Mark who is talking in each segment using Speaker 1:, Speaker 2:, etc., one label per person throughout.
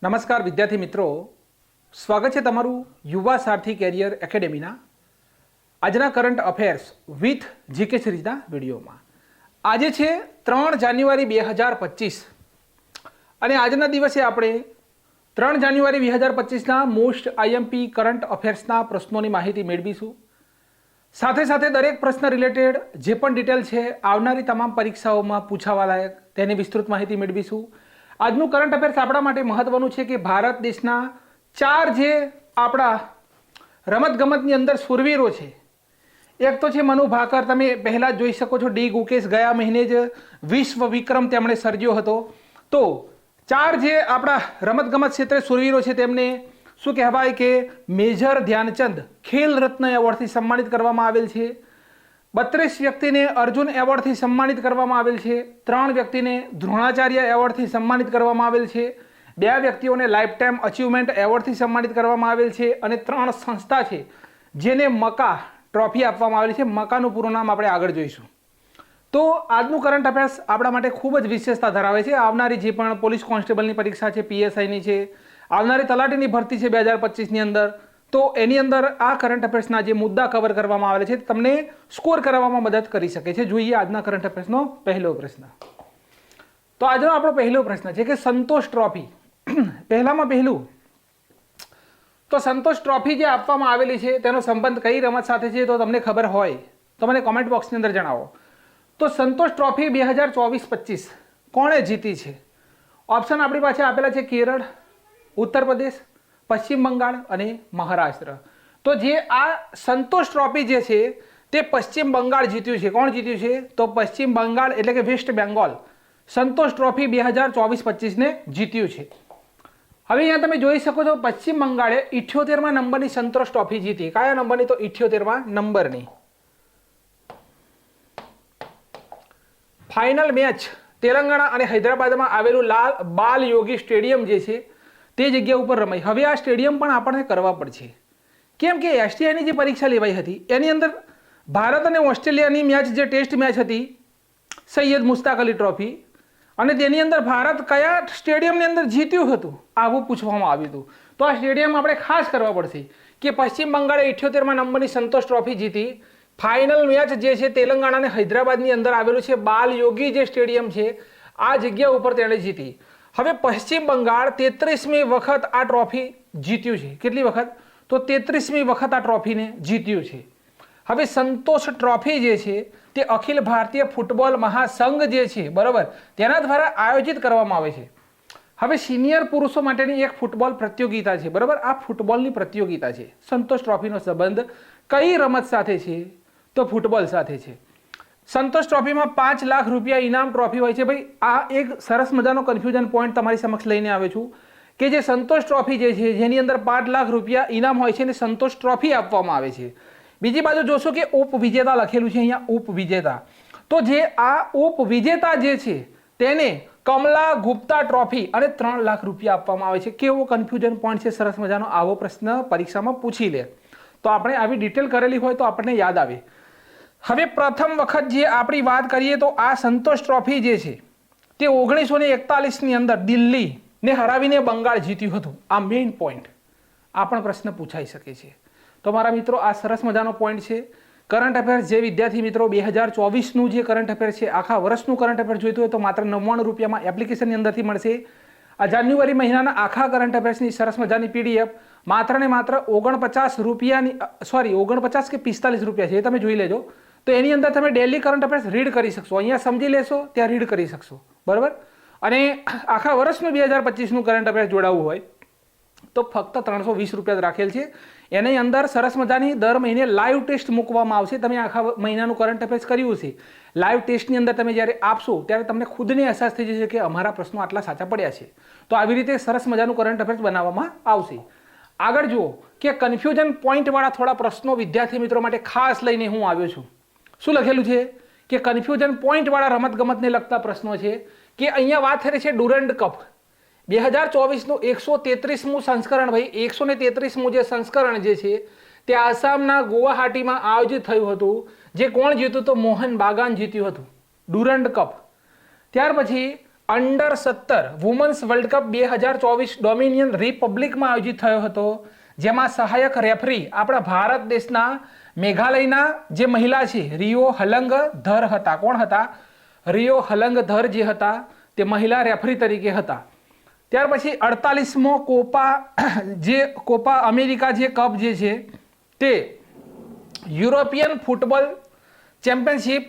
Speaker 1: નમસ્કાર વિદ્યાર્થી મિત્રો, સ્વાગત છે તમારું યુવા સારથી કેરિયર એકેડેમીના આજના કરંટ અફેર્સ વિથ જીકે સિરીઝના વિડીયોમાં. આજે છે 3 જાન્યુઆરી 2025 અને આજના દિવસે આપણે 3 જાન્યુઆરી 2025ના મોસ્ટ આઈએમપી કરંટ અફેર્સના પ્રશ્નોની માહિતી મેળવીશું. સાથે સાથે દરેક પ્રશ્ન રિલેટેડ જે પણ ડિટેલ છે આવનારી તમામ પરીક્ષાઓમાં પૂછાવા લાયક તેની વિસ્તૃત માહિતી મેળવીશું. આજનું કરંટ અફેર્સ આપણા માટે મહત્વનું છે કે ભારત દેશના 4 જે આપણા રમતગમતની અંદર શૂરવીરો છે. એક તો છે મનુ ભાકર, તમે પહેલાં જ જોઈ શકો છો. ડી ગુકેશ ગયા મહિને જ વિશ્વ વિક્રમ તેમણે સર્જ્યો હતો. તો 4 જે આપણા રમતગમત ક્ષેત્રે શૂરવીરો છે તેમને શું કહેવાય કે મેજર ધ્યાનચંદ ખેલ રત્ન એવોર્ડથી સન્માનિત કરવામાં આવેલ છે. 32 વ્યક્તિને અર્જુન એવોર્ડથી સન્માનિત કરવામાં આવેલ છે. 3 વ્યક્તિને દ્રોણાચાર્ય એવોર્ડથી સન્માનિત કરવામાં આવેલ છે. 2 વ્યક્તિઓને લાઈફ ટાઈમ અચીવમેન્ટ એવોર્ડથી સન્માનિત કરવામાં આવેલ છે. અને 3 સંસ્થા છે જેને મકા ટ્રોફી આપવામાં આવેલી છે. મકાનું પૂરું નામ આપણે આગળ જોઈશું. તો આજનું કરંટ અફેર્સ આપણા માટે ખૂબ જ વિશેષતા ધરાવે છે. આવનારી જે પણ પોલીસ કોન્સ્ટેબલની પરીક્ષા છે, પીએસઆઈની છે, આવનારી તલાટીની ભરતી છે 2025ની અંદર, તો એની અંદર આ કરંટ અફેર્સના જે મુદ્દા કવર કરવામાં આવેલા છે તમને સ્કોર કરવામાં મદદ કરી શકે છે. જોઈએ આજના કરંટ અફેર્સનો પહેલો પ્રશ્ન. તો આજનો આપણો પહેલો પ્રશ્ન છે કે સંતોષ ટ્રોફી, પહેલું તો સંતોષ ટ્રોફી જે આપવામાં આવેલી છે તેનો સંબંધ કઈ રમત સાથે છે? તો તમને ખબર હોય તો મને કોમેન્ટ બોક્સની અંદર જણાવો. તો સંતોષ ટ્રોફી 2024-25 કોણે જીતી છે? ઓપ્શન આપણી પાસે આપેલા છે કેરળ, ઉત્તર પ્રદેશ, પશ્ચિમ બંગાળ અને મહારાષ્ટ્ર. તો જે આ સંતોષ ટ્રોફી જે છે તે પશ્ચિમ બંગાળ જીત્યું છે. કોણ જીત્યું છે? તો પશ્ચિમ બંગાળ એટલે કે વેસ્ટ બેંગોલ સંતોષ ટ્રોફી 2024-25ને જીત્યું છે. હવે અહીંયા તમે જોઈ શકો છો પશ્ચિમ બંગાળે 78મા નંબરની સંતોષ ટ્રોફી જીતી. કયા નંબરની? તો 78મા નંબરની. ફાઇનલ મેચ તેલંગાણા અને હૈદરાબાદમાં આવેલું બાલ યોગી સ્ટેડિયમ જે છે તે જગ્યા ઉપર રમાઈ. હવે આ સ્ટેડિયમ પણ આપણને કરવા પડશે. કેમ કે એસટીઆઈની જે પરીક્ષા લેવાઈ હતી એની અંદર ભારત અને ઓસ્ટ્રેલિયાની મેચ જે ટેસ્ટ મેચ હતી સૈયદ મુશ્તાક અલી ટ્રોફી, અને તેની અંદર ભારત કયા સ્ટેડિયમની અંદર જીત્યું હતું આવું પૂછવામાં આવ્યું હતું. તો આ સ્ટેડિયમ આપણે ખાસ કરવા પડશે કે પશ્ચિમ બંગાળે 78મા નંબરની સંતોષ ટ્રોફી જીતી. ફાઇનલ મેચ જે છે તેલંગાણા અને હૈદરાબાદની અંદર આવેલું છે બાલ યોગી જે સ્ટેડિયમ છે આ જગ્યા ઉપર તેણે જીતી. હવે પશ્ચિમ બંગાળ 33મી વખત આ ટ્રોફી જીત્યું છે. કેટલી વખત? તો 33મી વખત આ ટ્રોફીને જીત્યું છે. હવે સંતોષ ટ્રોફી જે છે તે અખિલ ભારતીય ફૂટબોલ મહાસંઘ જે છે બરાબર તેના દ્વારા આયોજિત કરવામાં આવે છે. હવે સિનિયર પુરુષો માટેની એક ફૂટબોલ પ્રતિયોગિતા છે બરાબર. આ ફૂટબોલની પ્રતિયોગિતા છે. સંતોષ ટ્રોફીનો સંબંધ કઈ રમત સાથે છે? તો ફૂટબોલ સાથે છે. સંતોષ ટ્રોફીમાં 5 લાખ રૂપિયા ઇનામ ટ્રોફી હોય છે. ભાઈ આ એક સરસ મજાનો કન્ફ્યુઝન પોઈન્ટ તમારી સમક્ષ લઈને આવ્યો છું કે જે સંતોષ ટ્રોફી જે છે જેની અંદર 5 લાખ રૂપિયા ઇનામ હોય છે અને સંતોષ ટ્રોફી આપવામાં આવે છે. બીજી બાજુ જોશો કે ઉપવિજેતા લખેલું છે અહીંયા, ઉપવિજેતા. તો જે આ ઉપવિજેતા જે છે તેને કમલા ગુપ્તા ટ્રોફી અને 3 લાખ રૂપિયા આપવામાં આવે છે. કેવો કન્ફ્યુઝન પોઈન્ટ છે, સરસ મજાનો. આવો પ્રશ્ન પરીક્ષામાં પૂછી લે તો આપણે આવી ડિટેલ કરેલી હોય તો આપણને યાદ આવે. હવે પ્રથમ વખત જે આપણી વાત કરીએ તો આ સંતોષ ટ્રોફી જે છે તે 1941ની અંદર દિલ્હીને હરાવીને બંગાળ જીત્યું હતું. આ મેઇન પોઈન્ટ આ પણ પ્રશ્ન પૂછાઈ શકે છે. તો મારા મિત્રો આ સરસ મજાનો પોઈન્ટ છે. કરંટ અફેર્સ જે વિદ્યાર્થી મિત્રો 2024નું જે કરંટ અફેર છે આખા વર્ષનું કરંટ અફેર જોઈતું હોય તો માત્ર 99 રૂપિયામાં એપ્લિકેશનની અંદરથી મળશે. આ જાન્યુઆરી મહિનાના આખા કરંટ અફેર્સની સરસ મજાની પીડીએફ માત્ર ને માત્ર 49 રૂપિયાની 49 કે 45 રૂપિયા છે, એ તમે જોઈ લેજો. તો એની અંદર તમે ડેલી કરંટ અફેર્સ રીડ કરી શકશો. અહીંયા સમજી લેશો ત્યાં રીડ કરી શકશો બરાબર. અને આખા વર્ષનું 2025નું કરંટ અફેર્સ જોડાવવું હોય તો ફક્ત 320 રૂપિયા રાખેલ છે. એની અંદર સરસ મજાની દર મહિને લાઈવ ટેસ્ટ મૂકવામાં આવશે. તમે આખા મહિનાનું કરંટ અફેર્સ કર્યું છે, લાઈવ ટેસ્ટની અંદર તમે જ્યારે આપશો ત્યારે તમને ખુદને અહેસાસ થઈ જશે કે અમારા પ્રશ્નો આટલા સાચા પડ્યા છે. તો આવી રીતે સરસ મજાનું કરંટ અફેર્સ બનાવવામાં આવશે. આગળ જુઓ કે કન્ફ્યુઝન પોઈન્ટવાળા થોડા પ્રશ્નો વિદ્યાર્થી મિત્રો માટે ખાસ લઈને હું આવ્યો છું. શું લખેલું છે કે કન્ફ્યુઝન પોઈન્ટવાળા રમતગમતને લગતા પ્રશ્નો છે કે અહીંયા વાત થઈ રહી છે ડુરન્ડ કપ 2024નું 133મું સંસ્કરણ. ભાઈ 133મું જે સંસ્કરણ જે છે તે આસામના ગુવાહાટીમાં આયોજિત થયું હતું. જે કોણ જીત્યું? તો મોહન બાગાન જીત્યું હતું ડુરન્ડ કપ. ત્યાર પછી અંડર-17 વુમન્સ વર્લ્ડ કપ 2024 ડોમિનિયન રિપબ્લિકમાં આયોજિત થયો હતો, જેમાં સહાયક રેફરી આપણા ભારત દેશના મેઘાલયના જે મહિલા છે રિયો હલંગધર હતા. કોણ હતા? રિયો હલંગધર જે હતા તે મહિલા રેફરી તરીકે હતા. ત્યાર પછી 48મો કોપા અમેરિકા જે કપ જે છે તે યુરોપિયન ફૂટબોલ ચેમ્પિયનશિપ,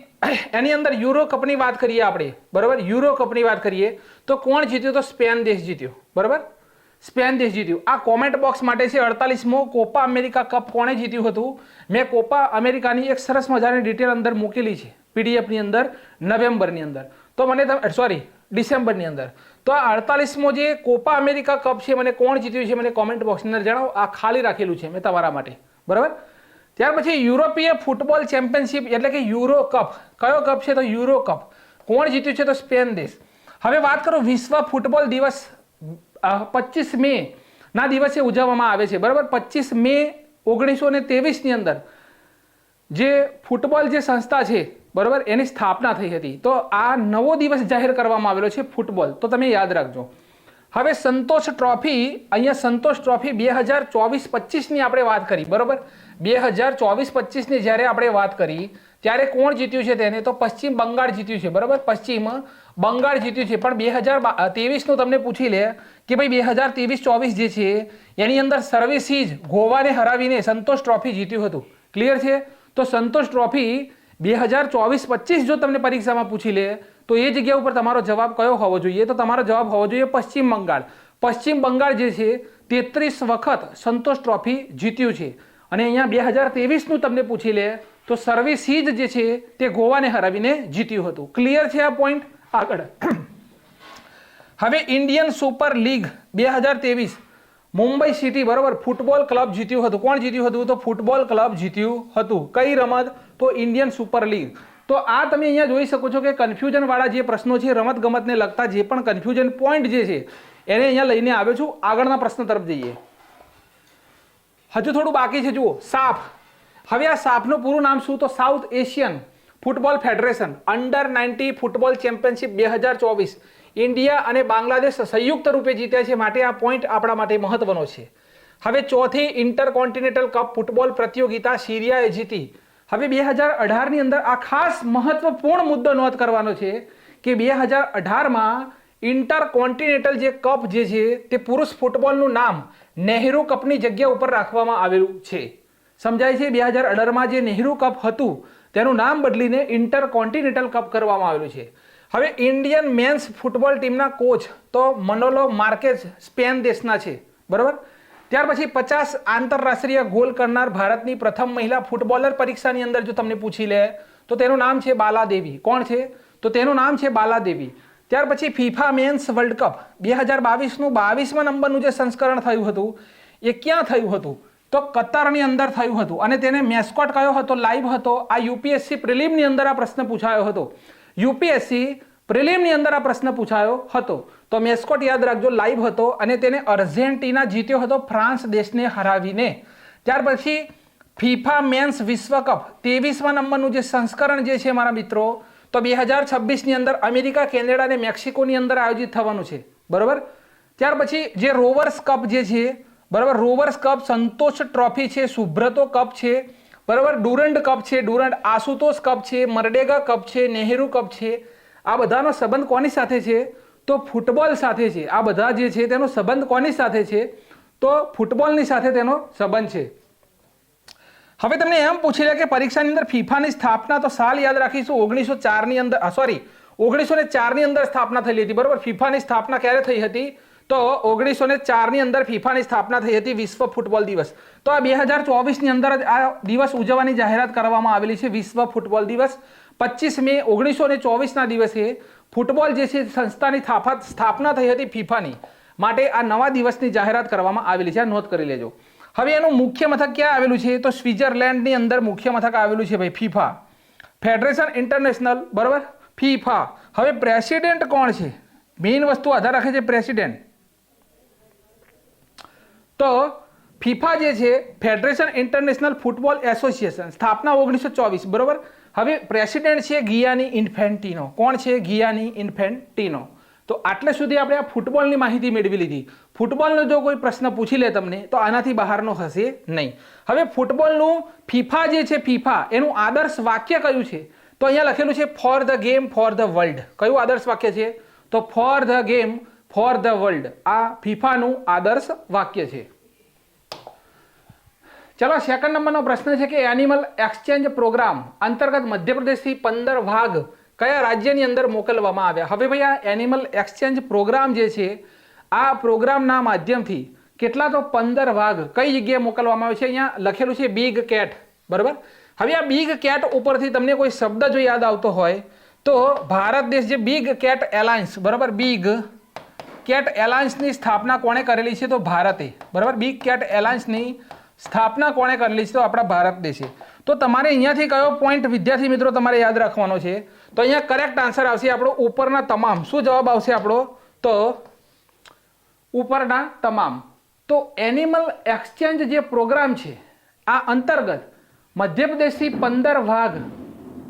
Speaker 1: એની અંદર યુરો કપની વાત કરીએ આપણે, બરાબર, યુરો કપની વાત કરીએ તો કોણ જીત્યું? તો સ્પેન દેશ જીત્યો, બરાબર, સ્પેન દેશ જીત્યું. આ કોમેન્ટ બોક્સ માટે છે 48મો કોપા અમેરિકા કપ કોણે જીત્યું હતું. મેં કોપા અમેરિકાની એક સરસ મજાની ડિટેલ અંદર મૂકેલી છે પીડીએફની અંદર નવેમ્બરની અંદર, તો મને ડિસેમ્બરની અંદર. તો આ 48મો જે કોપા અમેરિકા કપ છે મને કોણ જીત્યું છે મને કોમેન્ટ બોક્સની અંદર જણાવો. આ ખાલી રાખેલું છે મેં તમારા માટે, બરાબર. ત્યાર પછી યુરોપીય ફૂટબોલ ચેમ્પિયનશિપ એટલે કે યુરો કપ. કયો કપ છે? તો યુરો કપ. કોણ જીત્યું છે? તો સ્પેન દેશ. હવે વાત કરું વિશ્વ ફૂટબોલ દિવસ 25 મે ના દિવસે ઉજવવામાં આવે છે, બરાબર. 25 મે 1923ની અંદર જે ફૂટબોલ જે સંસ્થા છે, બરાબર, એની સ્થાપના થઈ હતી. તો આ નવો દિવસ જાહેર કરવામાં આવેલો છે ફૂટબોલ, તો તમે યાદ રાખજો. હવે સંતોષ ટ્રોફી, અહીંયા સંતોષ ટ્રોફી 2024-25ની આપણે વાત કરી, બરાબર. 2024-25ની જ્યારે આપણે વાત કરી ત્યારે કોણ જીત્યું છે તેને? તો પશ્ચિમ બંગાળ જીત્યું છે, બરાબર. પશ્ચિમ બંગાળ જીત્યું છે. પણ 2023નું તમને પૂછી લે કે ભાઈ 2023-24 જે છે એની અંદર સર્વિસીજ ગોવાને હરાવીને સંતોષ ટ્રોફી જીત્યું હતું. ક્લિયર છે? તો સંતોષ ટ્રોફી 2024-25 જો તમને પરીક્ષામાં પૂછી લે તો એ જગ્યા ઉપર તમારો જવાબ કયો હોવો જોઈએ? તો તમારો જવાબ હોવો જોઈએ પશ્ચિમ બંગાળ. પશ્ચિમ બંગાળ જે છે 33 વખત સંતોષ ટ્રોફી જીત્યું છે. અને અહીંયા 2023નું તમને પૂછી લે તો સર્વિસીજ જે છે તે ગોવાને હરાવીને જીત્યું હતું. ક્લિયર છે આ પોઈન્ટ? આગળ હવે Indian super league 2023 Mumbai city, બરાબર, ફૂટબોલ ક્લબ જીત્યું હતું. કોણ જીત્યું હતું? તો ફૂટબોલ ક્લબ જીત્યું હતું. કઈ રમત? તો ઇન્ડિયન સુપર લીગ. તો આ તમે અહીંયા જોઈ શકો છો કે કન્ફ્યુઝન વાળા જે પ્રશ્નો છે, રમત ગમતને લગતા જે પણ કન્ફ્યુઝન પોઈન્ટ જે છે એને અહીંયા લઈને આવ્યો છું. આગળના પ્રશ્ન તરફ જઈએ. હજુ થોડું બાકી છે, જુઓ. સાફ. હવે આ સાફનું પૂરું નામ શું? તો South Asian Football Federation under nineteen football championship 2024 India અને બાંગ્લાદેશ સંયુક્ત રૂપે જીત્યા છે, માટે આ પોઈન્ટ આપણા માટે મહત્વનો છે. હવે ચોથી ઇન્ટરકોન્ટિનેન્ટલ કપ ફૂટબોલ પ્રતિયોગિતા સિરિયાએ જીતી. હવે 2018ની અંદર આ ખાસ મહત્વપૂર્ણ મુદ્દો નોંધ કરવાનો છે કે 2018માં ઇન્ટરકોન્ટિનેન્ટલ જે કપ જે છે તે પુરુષ ફૂટબોલનું નામ નહેરુ કપની જગ્યા ઉપર રાખવામાં આવેલું છે. સમજાય છે? 2018માં જે નહેરુ કપ હતું તેનું નામ બદલીને ઇન્ટરકોન્ટિનેન્ટલ કપ કરવામાં આવેલું છે. હવે ઇન્ડિયન મેન્સ ફૂટબોલ ટીમના કોચ તો મનોલો માર્કેઝ સ્પેન દેશના છે, બરાબર. ત્યાર પછી 50 આંતરરાષ્ટ્રીય ગોલ કરનાર ભારતની પ્રથમ મહિલા ફૂટબોલર પરીક્ષાની અંદર જો તમને પૂછી લે તો તેનું નામ છે બાલા દેવી. કોણ છે? તો તેનું નામ છે બાલા દેવી. ત્યાર પછી ફીફા મેન્સ વર્લ્ડ કપ 2022નું 22મા નંબરનું જે સંસ્કરણ થયું હતું એ ક્યાં થયું હતું? તો કતારની અંદર થયું હતું. અને તેને મેસ્કોટ કયો હતો? લાઈવ હતો. આ યુપીએસસી પ્રિલિમની અંદર આ પ્રશ્ન પૂછાયો હતો. યુપીએસસી પ્રિલિમની અંદર આ પ્રશ્ન પૂછાયો હતો. તો મેસ્કોટ યાદ રાખજો, લાઈવ હતો. અને તેને અર્જેન્ટિના જીત્યો હતો ફ્રાન્સ દેશને હરાવીને. ત્યાર પછી ફીફા મેન્સ વિશ્વ કપ 23મા નંબરનું જે સંસ્કરણ જે છે મારા મિત્રો, તો 2026ની અંદર અમેરિકા, કેનેડા અને મેક્સિકોની અંદર આયોજિત થવાનું છે, બરાબર. ત્યાર પછી જે રોવર્સ કપ જે છે, બરાબર, રોવર્સ કપ, સંતોષ ટ્રોફી છે, સુબ્રતો કપ છે, બરાબર, ડુરન્ડ કપ છે, ડુરન્ડ આશુતોષ કપ છે, મરડેગા કપ છે, નહેરુ કપ છે. આ બધાનો સંબંધ કોની સાથે છે? તો ફૂટબોલ સાથે છે. આ બધા જે છે તેનો સંબંધ કોની સાથે છે? તો ફૂટબોલની સાથે તેનો સંબંધ છે. હવે તમને એમ પૂછી લે કે પરીક્ષાની અંદર ફીફાની સ્થાપના, તો સાલ યાદ રાખીશું 1904ની અંદર, 1904ની અંદર સ્થાપના થયેલી હતી, બરાબર. ફીફાની સ્થાપના ક્યારે થઈ હતી? તો 1904ની અંદર ફીફાની સ્થાપના થઈ હતી, વિશ્વ ફૂટબોલ દિવસ. તો આ 2024ની અંદર જ આ દિવસ ઉજવવાની જાહેરાત કરવામાં આવેલી છે, વિશ્વ ફૂટબોલ દિવસ. 25 મે 1924ના દિવસે ફૂટબોલ જે છે સંસ્થાની સ્થાપના થઈ હતી ફીફાની, માટે આ નવા દિવસની જાહેરાત કરવામાં આવેલી છે. આ નોંધ કરી લેજો. હવે એનું મુખ્ય મથક ક્યાં આવેલું છે? તો સ્વિટ્ઝરલેન્ડની અંદર મુખ્ય મથક આવેલું છે ભાઈ, ફીફા ફેડરેશન ઇન્ટરનેશનલ, બરાબર, ફીફા. હવે પ્રેસિડેન્ટ કોણ છે? મેઇન વસ્તુ આધાર રાખે છે પ્રેસિડેન્ટ. તો ફીફા જે છે ફેડરેશન ઇન્ટરનેશનલ ફૂટબોલ એસોસિએશન, સ્થાપના 1924, બરાબર. હવે પ્રેસિડેન્ટ છે ગિયાની ઇન્ફેન્ટિનો. કોણ છે? ગિયાની ઇન્ફેન્ટિનો. તો આટલે સુધી આપણે આ ફૂટબોલની માહિતી મેળવી લીધી. ફૂટબોલનો જો કોઈ પ્રશ્ન પૂછી લે તમને તો આનાથી બહારનો હશે નહીં. હવે ફૂટબોલનું ફીફા જે છે, ફીફા એનું આદર્શ વાક્ય કયું છે? તો અહીંયા લખેલું છે for the game for the world. કયું આદર્શ વાક્ય છે? તો for the game for the world. આ ફીફાનું આદર્શ વાક્ય છે. ચલો, સેકન્ડ નંબરનો પ્રશ્ન છે કે એનિમલ એક્સચેન્જ પ્રોગ્રામ અંતર્ગત મધ્યપ્રદેશથી 15 વાઘ કયા રાજ્યની અંદર મોકલવામાં આવ્યા? હવે ભાઈ આ એનિમલ એક્સચેન્જ પ્રોગ્રામ જે છે, આ પ્રોગ્રામના માધ્યમથી કેટલા તો 15 વાઘ કઈ જગ્યાએ મોકલવામાં આવે છે? અહીંયા લખેલું છે બિગ કેટ. બરાબર. હવે આ બિગ કેટ ઉપરથી તમને કોઈ શબ્દ જો યાદ આવતો હોય તો ભારત દેશ જે બિગ કેટ એલાયન્સ, બરાબર, બિગ કેટ એલાયન્સની સ્થાપના કોણે કરેલી છે? તો ભારતે. બરાબર. બિગ કેટ એલાયન્સની સ્થાપના કોણે કરેલી છે? તો આપણા ભારત દેશે. તો તમારે અહીંયાથી કયો પોઈન્ટ વિદ્યાર્થી મિત્રો તમારે યાદ રાખવાનો છે? તો અહીંયા કરેક્ટ આન્સર આવશે આપણો ઉપરના તમામ. શું જવાબ આવશે આપણો? તો ઉપરના તમામ. તો એનિમલ એક્સચેન્જ જે પ્રોગ્રામ છે આ અંતર્ગત મધ્યપ્રદેશથી 15 વાઘ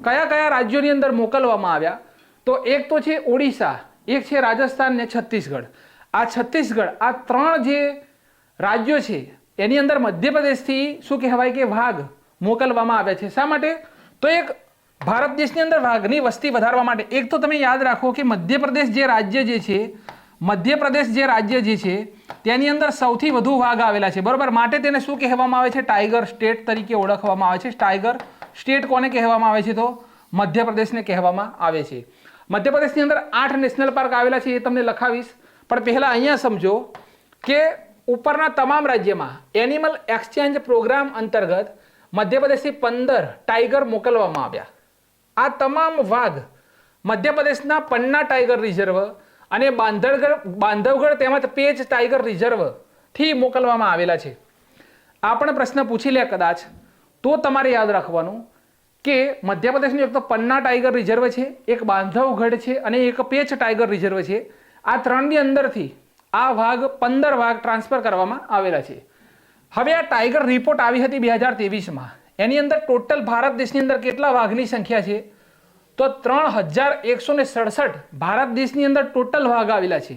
Speaker 1: કયા કયા રાજ્યોની અંદર મોકલવામાં આવ્યા? તો એક તો છે ઓડિશા, એક છે રાજસ્થાન ને છત્તીસગઢ. આ છત્તીસગઢ, આ 3 જે રાજ્યો છે એની અંદર મધ્યપ્રદેશથી શું કહેવાય કે વાઘ મોકલવામાં આવ્યા છે. શા માટે? તો એક ભારત દેશની અંદર વાઘની વસ્તી વધારવા માટે. એક તો તમે યાદ રાખો કે મધ્યપ્રદેશ જે રાજ્ય જે છે, મધ્યપ્રદેશ જે રાજ્ય જે છે તેની અંદર સૌથી વધુ વાઘ આવેલા છે. બરોબર. માટે તેને શું કહેવામાં આવે છે? ટાઈગર સ્ટેટ તરીકે ઓળખવામાં આવે છે. ટાઈગર સ્ટેટ કોને કહેવામાં આવે છે? તો મધ્યપ્રદેશને કહેવામાં આવે છે. મધ્યપ્રદેશની અંદર 8 નેશનલ પાર્ક આવેલા છે, એ તમને લખાવીશ. પણ પહેલા અહીંયા સમજો કે ઉપરના તમામ રાજ્યમાં એનિમલ એક્સચેન્જ પ્રોગ્રામ અંતર્ગત મધ્યપ્રદેશથી 15 ટાઈગર મોકલવામાં આવ્યા. આ તમામ વાઘ મધ્યપ્રદેશના પન્ના ટાઈગર રિઝર્વ અને બાંધવગઢ તેમજ પેચ ટાઈગર રિઝર્વ થી મોકલવામાં આવેલા છે. આ પણ પ્રશ્ન પૂછી લે કદાચ તો તમારે યાદ રાખવાનું કે મધ્યપ્રદેશનું એક તો પન્ના ટાઈગર રિઝર્વ છે, એક બાંધવગઢ છે અને એક પેચ ટાઈગર રિઝર્વ છે. આ 3ની અંદરથી આ વાઘ 15 વાઘ ટ્રાન્સફર કરવામાં આવેલા છે. હવે આ ટાઈગર રિપોર્ટ આવી હતી 2023માં. એની અંદર ટોટલ ભારત દેશની અંદર કેટલા વાઘની સંખ્યા છે? તો 3167 ભારત દેશની અંદર ટોટલ વાઘ આવેલા છે.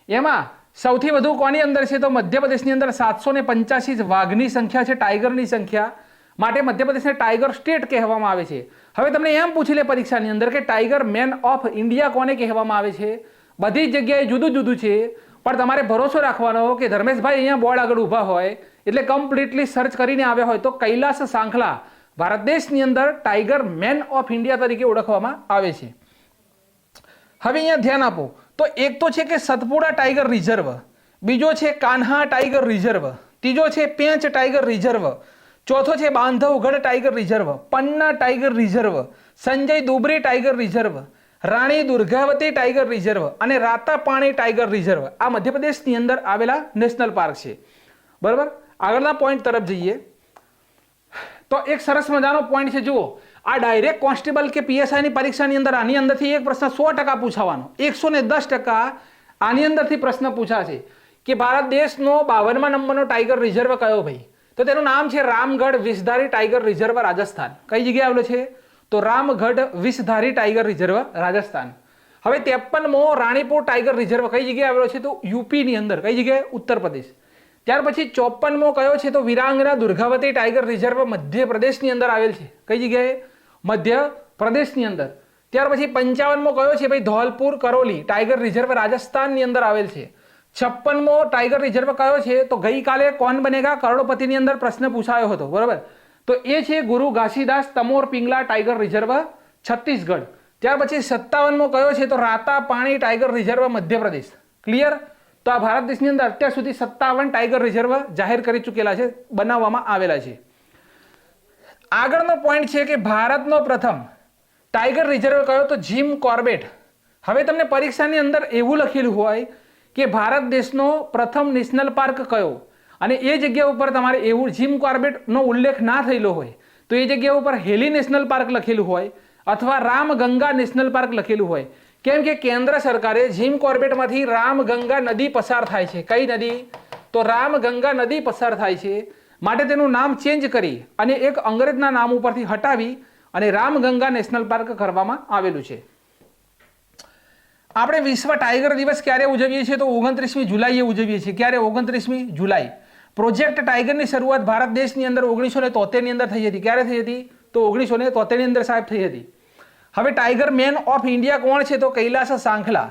Speaker 1: એમાં સૌથી વધુ કોની અંદર છે? તો મધ્યપ્રદેશની અંદર 785 વાઘની સંખ્યા છે, ટાઈગરની સંખ્યા. માટે મધ્યપ્રદેશને ટાઈગર સ્ટેટ કહેવામાં આવે છે. હવે તમને એમ પૂછી લે પરીક્ષાની અંદર કે ટાઈગર મેન ઓફ ઇન્ડિયા કોને કહેવામાં આવે છે? બધી જ જગ્યાએ જુદું જુદું છે, પણ તમારે ભરોસો રાખવાનો કે ધર્મેશભાઈ અહીંયા બોર્ડ આગળ ઊભા હોય એટલે કમ્પ્લીટલી સર્ચ કરીને આવ્યા હોય તો કૈલાસ સાંખલા ભારત દેશની અંદર ટાઈગર મેન ઓફ ઇન્ડિયા તરીકે ઓળખવામાં આવે છે. હવે અહીંયા ધ્યાન આપો તો એક તો છે કે સતપુડા ટાઈગર રિઝર્વ, બીજો છે કાન્હા ટાઈગર રિઝર્વ, ત્રીજો છે પેંચ ટાઈગર રિઝર્વ, ચોથો છે Bandhavgarh tiger reserve, Panna tiger reserve, Sanjay Dubri tiger reserve, Rani Durgavati tiger reserve અને રાતાપાણી ટાઈગર રિઝર્વ. આ મધ્યપ્રદેશની અંદર આવેલા નેશનલ પાર્ક છે. બરાબર. આગળના પોઈન્ટ તરફ જઈએ તો એક સરસ મજાનો પોઈન્ટ છે. જુઓ, આ ડાયરેક્ટ કોન્સ્ટેબલ કે પીએસઆઈની પરીક્ષાની અંદર આની અંદરથી એક પ્રશ્ન 100% પૂછવાનો, 110% આની અંદરથી પ્રશ્ન પૂછાશે કે ભારત દેશનો 52મા નંબરનો ટાઈગર રિઝર્વ કયો ભાઈ? તો તેનું નામ છે રામગઢ વિષધારી ટાઈગર રિઝર્વ રાજસ્થાન. કઈ જગ્યાએ આવેલો છે? તો રામગઢ વિષધારી ટાઈગર રિઝર્વ રાજસ્થાન. હવે 53મો રાણીપુર ટાઈગર રિઝર્વ કઈ જગ્યાએ આવેલો છે? તો યુપીની અંદર. કઈ જગ્યાએ? ઉત્તર પ્રદેશ. ત્યાર પછી 54મો કયો છે? તો વિરાંગના દુર્ગાવતી ટાઈગર રિઝર્વ મધ્યપ્રદેશની અંદર આવેલ છે. કઈ જગ્યાએ? મધ્યપ્રદેશની અંદર. ત્યાર પછી 55મો કયો છે ભાઈ? ધૌલપુર કરોલી ટાઈગર રિઝર્વ રાજસ્થાનની અંદર આવેલ છે. 56મો ટાઈગર રિઝર્વ કયો છે? તો ગઈકાલે કોણ બનેગા કરોડપતિની અંદર પ્રશ્ન પૂછાયો હતો. બરાબર. તો એ છે ગુરુ ઘાસીદાસ તમોર પિંગલા ટાઈગર રિઝર્વ છત્તીસગઢ. ત્યાર પછી 57મો કયો છે? તો રાતાપાણી ટાઈગર રિઝર્વ મધ્યપ્રદેશ. ક્લિયર? તો આ ભારત દેશની અંદર અત્યાર સુધી 57 ટાઈગર રિઝર્વ જાહેર કરી ચૂકેલા છે, બનાવવામાં આવેલા છે. આગળનો પોઈન્ટ છે કે ભારતનો પ્રથમ ટાઈગર રિઝર્વ કયો? તો જીમ કોર્બેટ. હવે તમને પરીક્ષાની અંદર એવું લખેલું હોય કે ભારત દેશનો પ્રથમ નેશનલ પાર્ક કયો અને એ જગ્યા ઉપર તમારે એવું જીમ કોર્બેટનો ઉલ્લેખ ના થયેલો હોય તો એ જગ્યા ઉપર હેલી નેશનલ પાર્ક લખેલું હોય અથવા રામગંગા નેશનલ પાર્ક લખેલું હોય. કેમ કે કેન્દ્ર સરકારે જીમ કોર્બેટમાંથી રામગંગા નદી પસાર થાય છે. કઈ નદી? તો રામગંગા નદી પસાર થાય છે. માટે તેનું નામ ચેન્જ કરી અને એક અંગ્રેજના નામ ઉપરથી હટાવી અને રામગંગા નેશનલ પાર્ક કરવામાં આવેલું છે. આપણે વિશ્વ ટાઈગર દિવસ ક્યારે ઉજવીએ છીએ તો 29મી જુલાઈએ ઉજવીએ છીએ. ક્યારે? 29મી જુલાઈ. પ્રોજેક્ટ ટાઈગરની શરૂઆત ભારત દેશની અંદર 1973ની અંદર થઈ હતી. ક્યારે થઈ હતી? તો 1973ની અંદર સાહેબ થઈ હતી. હવે ટાઈગર મેન ઓફ ઇન્ડિયા કોણ છે તો કૈલાસ સાંખલા.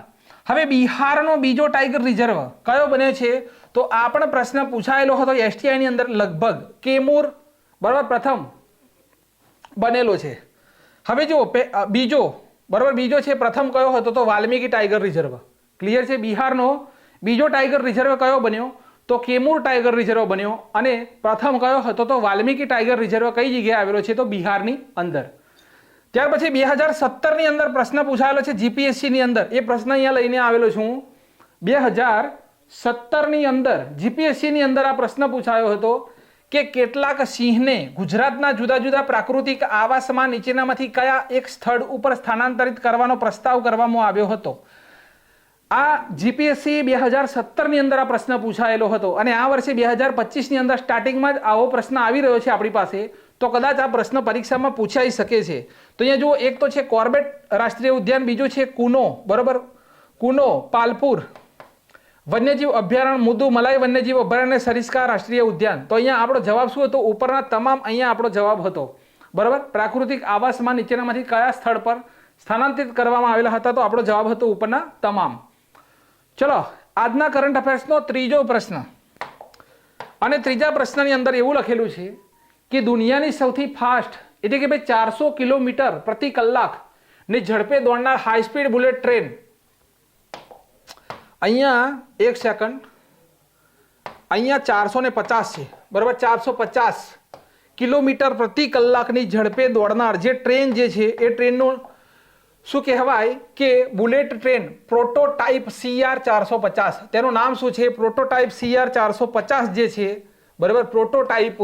Speaker 1: હવે બિહારનો બીજો ટાઈગર રિઝર્વ કયો બન્યો છે તો આ પણ પ્રશ્ન પૂછાયેલો હતો એસટીઆઈની અંદર. લગભગ કેમૂર બરાબર પ્રથમ બનેલો છે. હવે જો બીજો બરાબર બીજો છે પ્રથમ કયો હતો તો વાલ્મીકી ટાઈગર રિઝર્વ. ક્લિયર છે? બિહારનો બીજો ટાઈગર રિઝર્વ કયો બન્યો તો કેમૂર ટાઈગર રિઝર્વ બન્યો અને પ્રથમ કયો હતો તો વાલ્મીકી ટાઈગર રિઝર્વ કઈ જગ્યાએ આવેલો છે તો બિહારની અંદર. ત્યાર પછી 2017ની અંદર પ્રશ્ન પૂછાયેલો છે જીપીએસસીની અંદર. એ પ્રશ્ન અહીંયા લઈને આવેલો છું. 2017ની અંદર જીપીએસસીની અંદર આ પ્રશ્ન પૂછાયો હતો કે કેટલાક સિંહને ગુજરાતના જુદા જુદા પ્રાકૃતિક આવાસમાં નીચેનામાંથી કયા એક સ્થળ ઉપર સ્થાનાંતરિત કરવાનો પ્રસ્તાવ કરવામાં આવ્યો હતો. આ જીપીએસસી 2017ની અંદર આ પ્રશ્ન પૂછાયેલો હતો અને આ વર્ષે 2025ની અંદર સ્ટાર્ટિંગમાં જ આવો પ્રશ્ન આવી રહ્યો છે આપણી પાસે. તો કદાચ આ પ્રશ્ન પરીક્ષામાં પૂછાઈ શકે છે. તો અહીંયા જુઓ, એક તો છે કોર્બેટ રાષ્ટ્રીય ઉદ્યાન, બીજું છે કુનો બરાબર કુનો પાલપુર વન્યજીવ અભયારણ્ય, મુદુ મલાઈ વન્યજીવ અભયારણ્ય, સરિસ્કા રાષ્ટ્રીય ઉદ્યાન. તો અહીંયા આપણો જવાબ શું હતો? ઉપરના તમામ અહીંયા આપણો જવાબ હતો બરાબર. પ્રાકૃતિક આવાસમાં નીચેનામાંથી કયા સ્થળ પર સ્થાનાંતરિત કરવામાં આવેલા હતા તો આપણો જવાબ હતો ઉપરના તમામ. ચલો, આજના કરંટ અફેર્સનો ત્રીજો પ્રશ્ન અને ત્રીજા પ્રશ્નની અંદર એવું લખેલું છે કે દુનિયાની સૌથી ફાસ્ટ એટલે કે ભાઈ 400 કિલોમીટર પ્રતિ કલાક ની ઝડપે દોડનાર હાઈ સ્પીડ બુલેટ ટ્રેન. અહીંયા એક સેકન્ડ, અહીંયા 450 છે બરાબર. 450 કિલોમીટર પ્રતિ કલાકની ઝડપે દોડનાર જે ટ્રેન જે છે એ ટ્રેનનું શું કહેવાય કે બુલેટ ટ્રેન પ્રોટોટાઇપ CR 450. તેનું નામ શું છે? પ્રોટોટાઇપ CR 450 જે છે બરાબર. પ્રોટોટાઇપ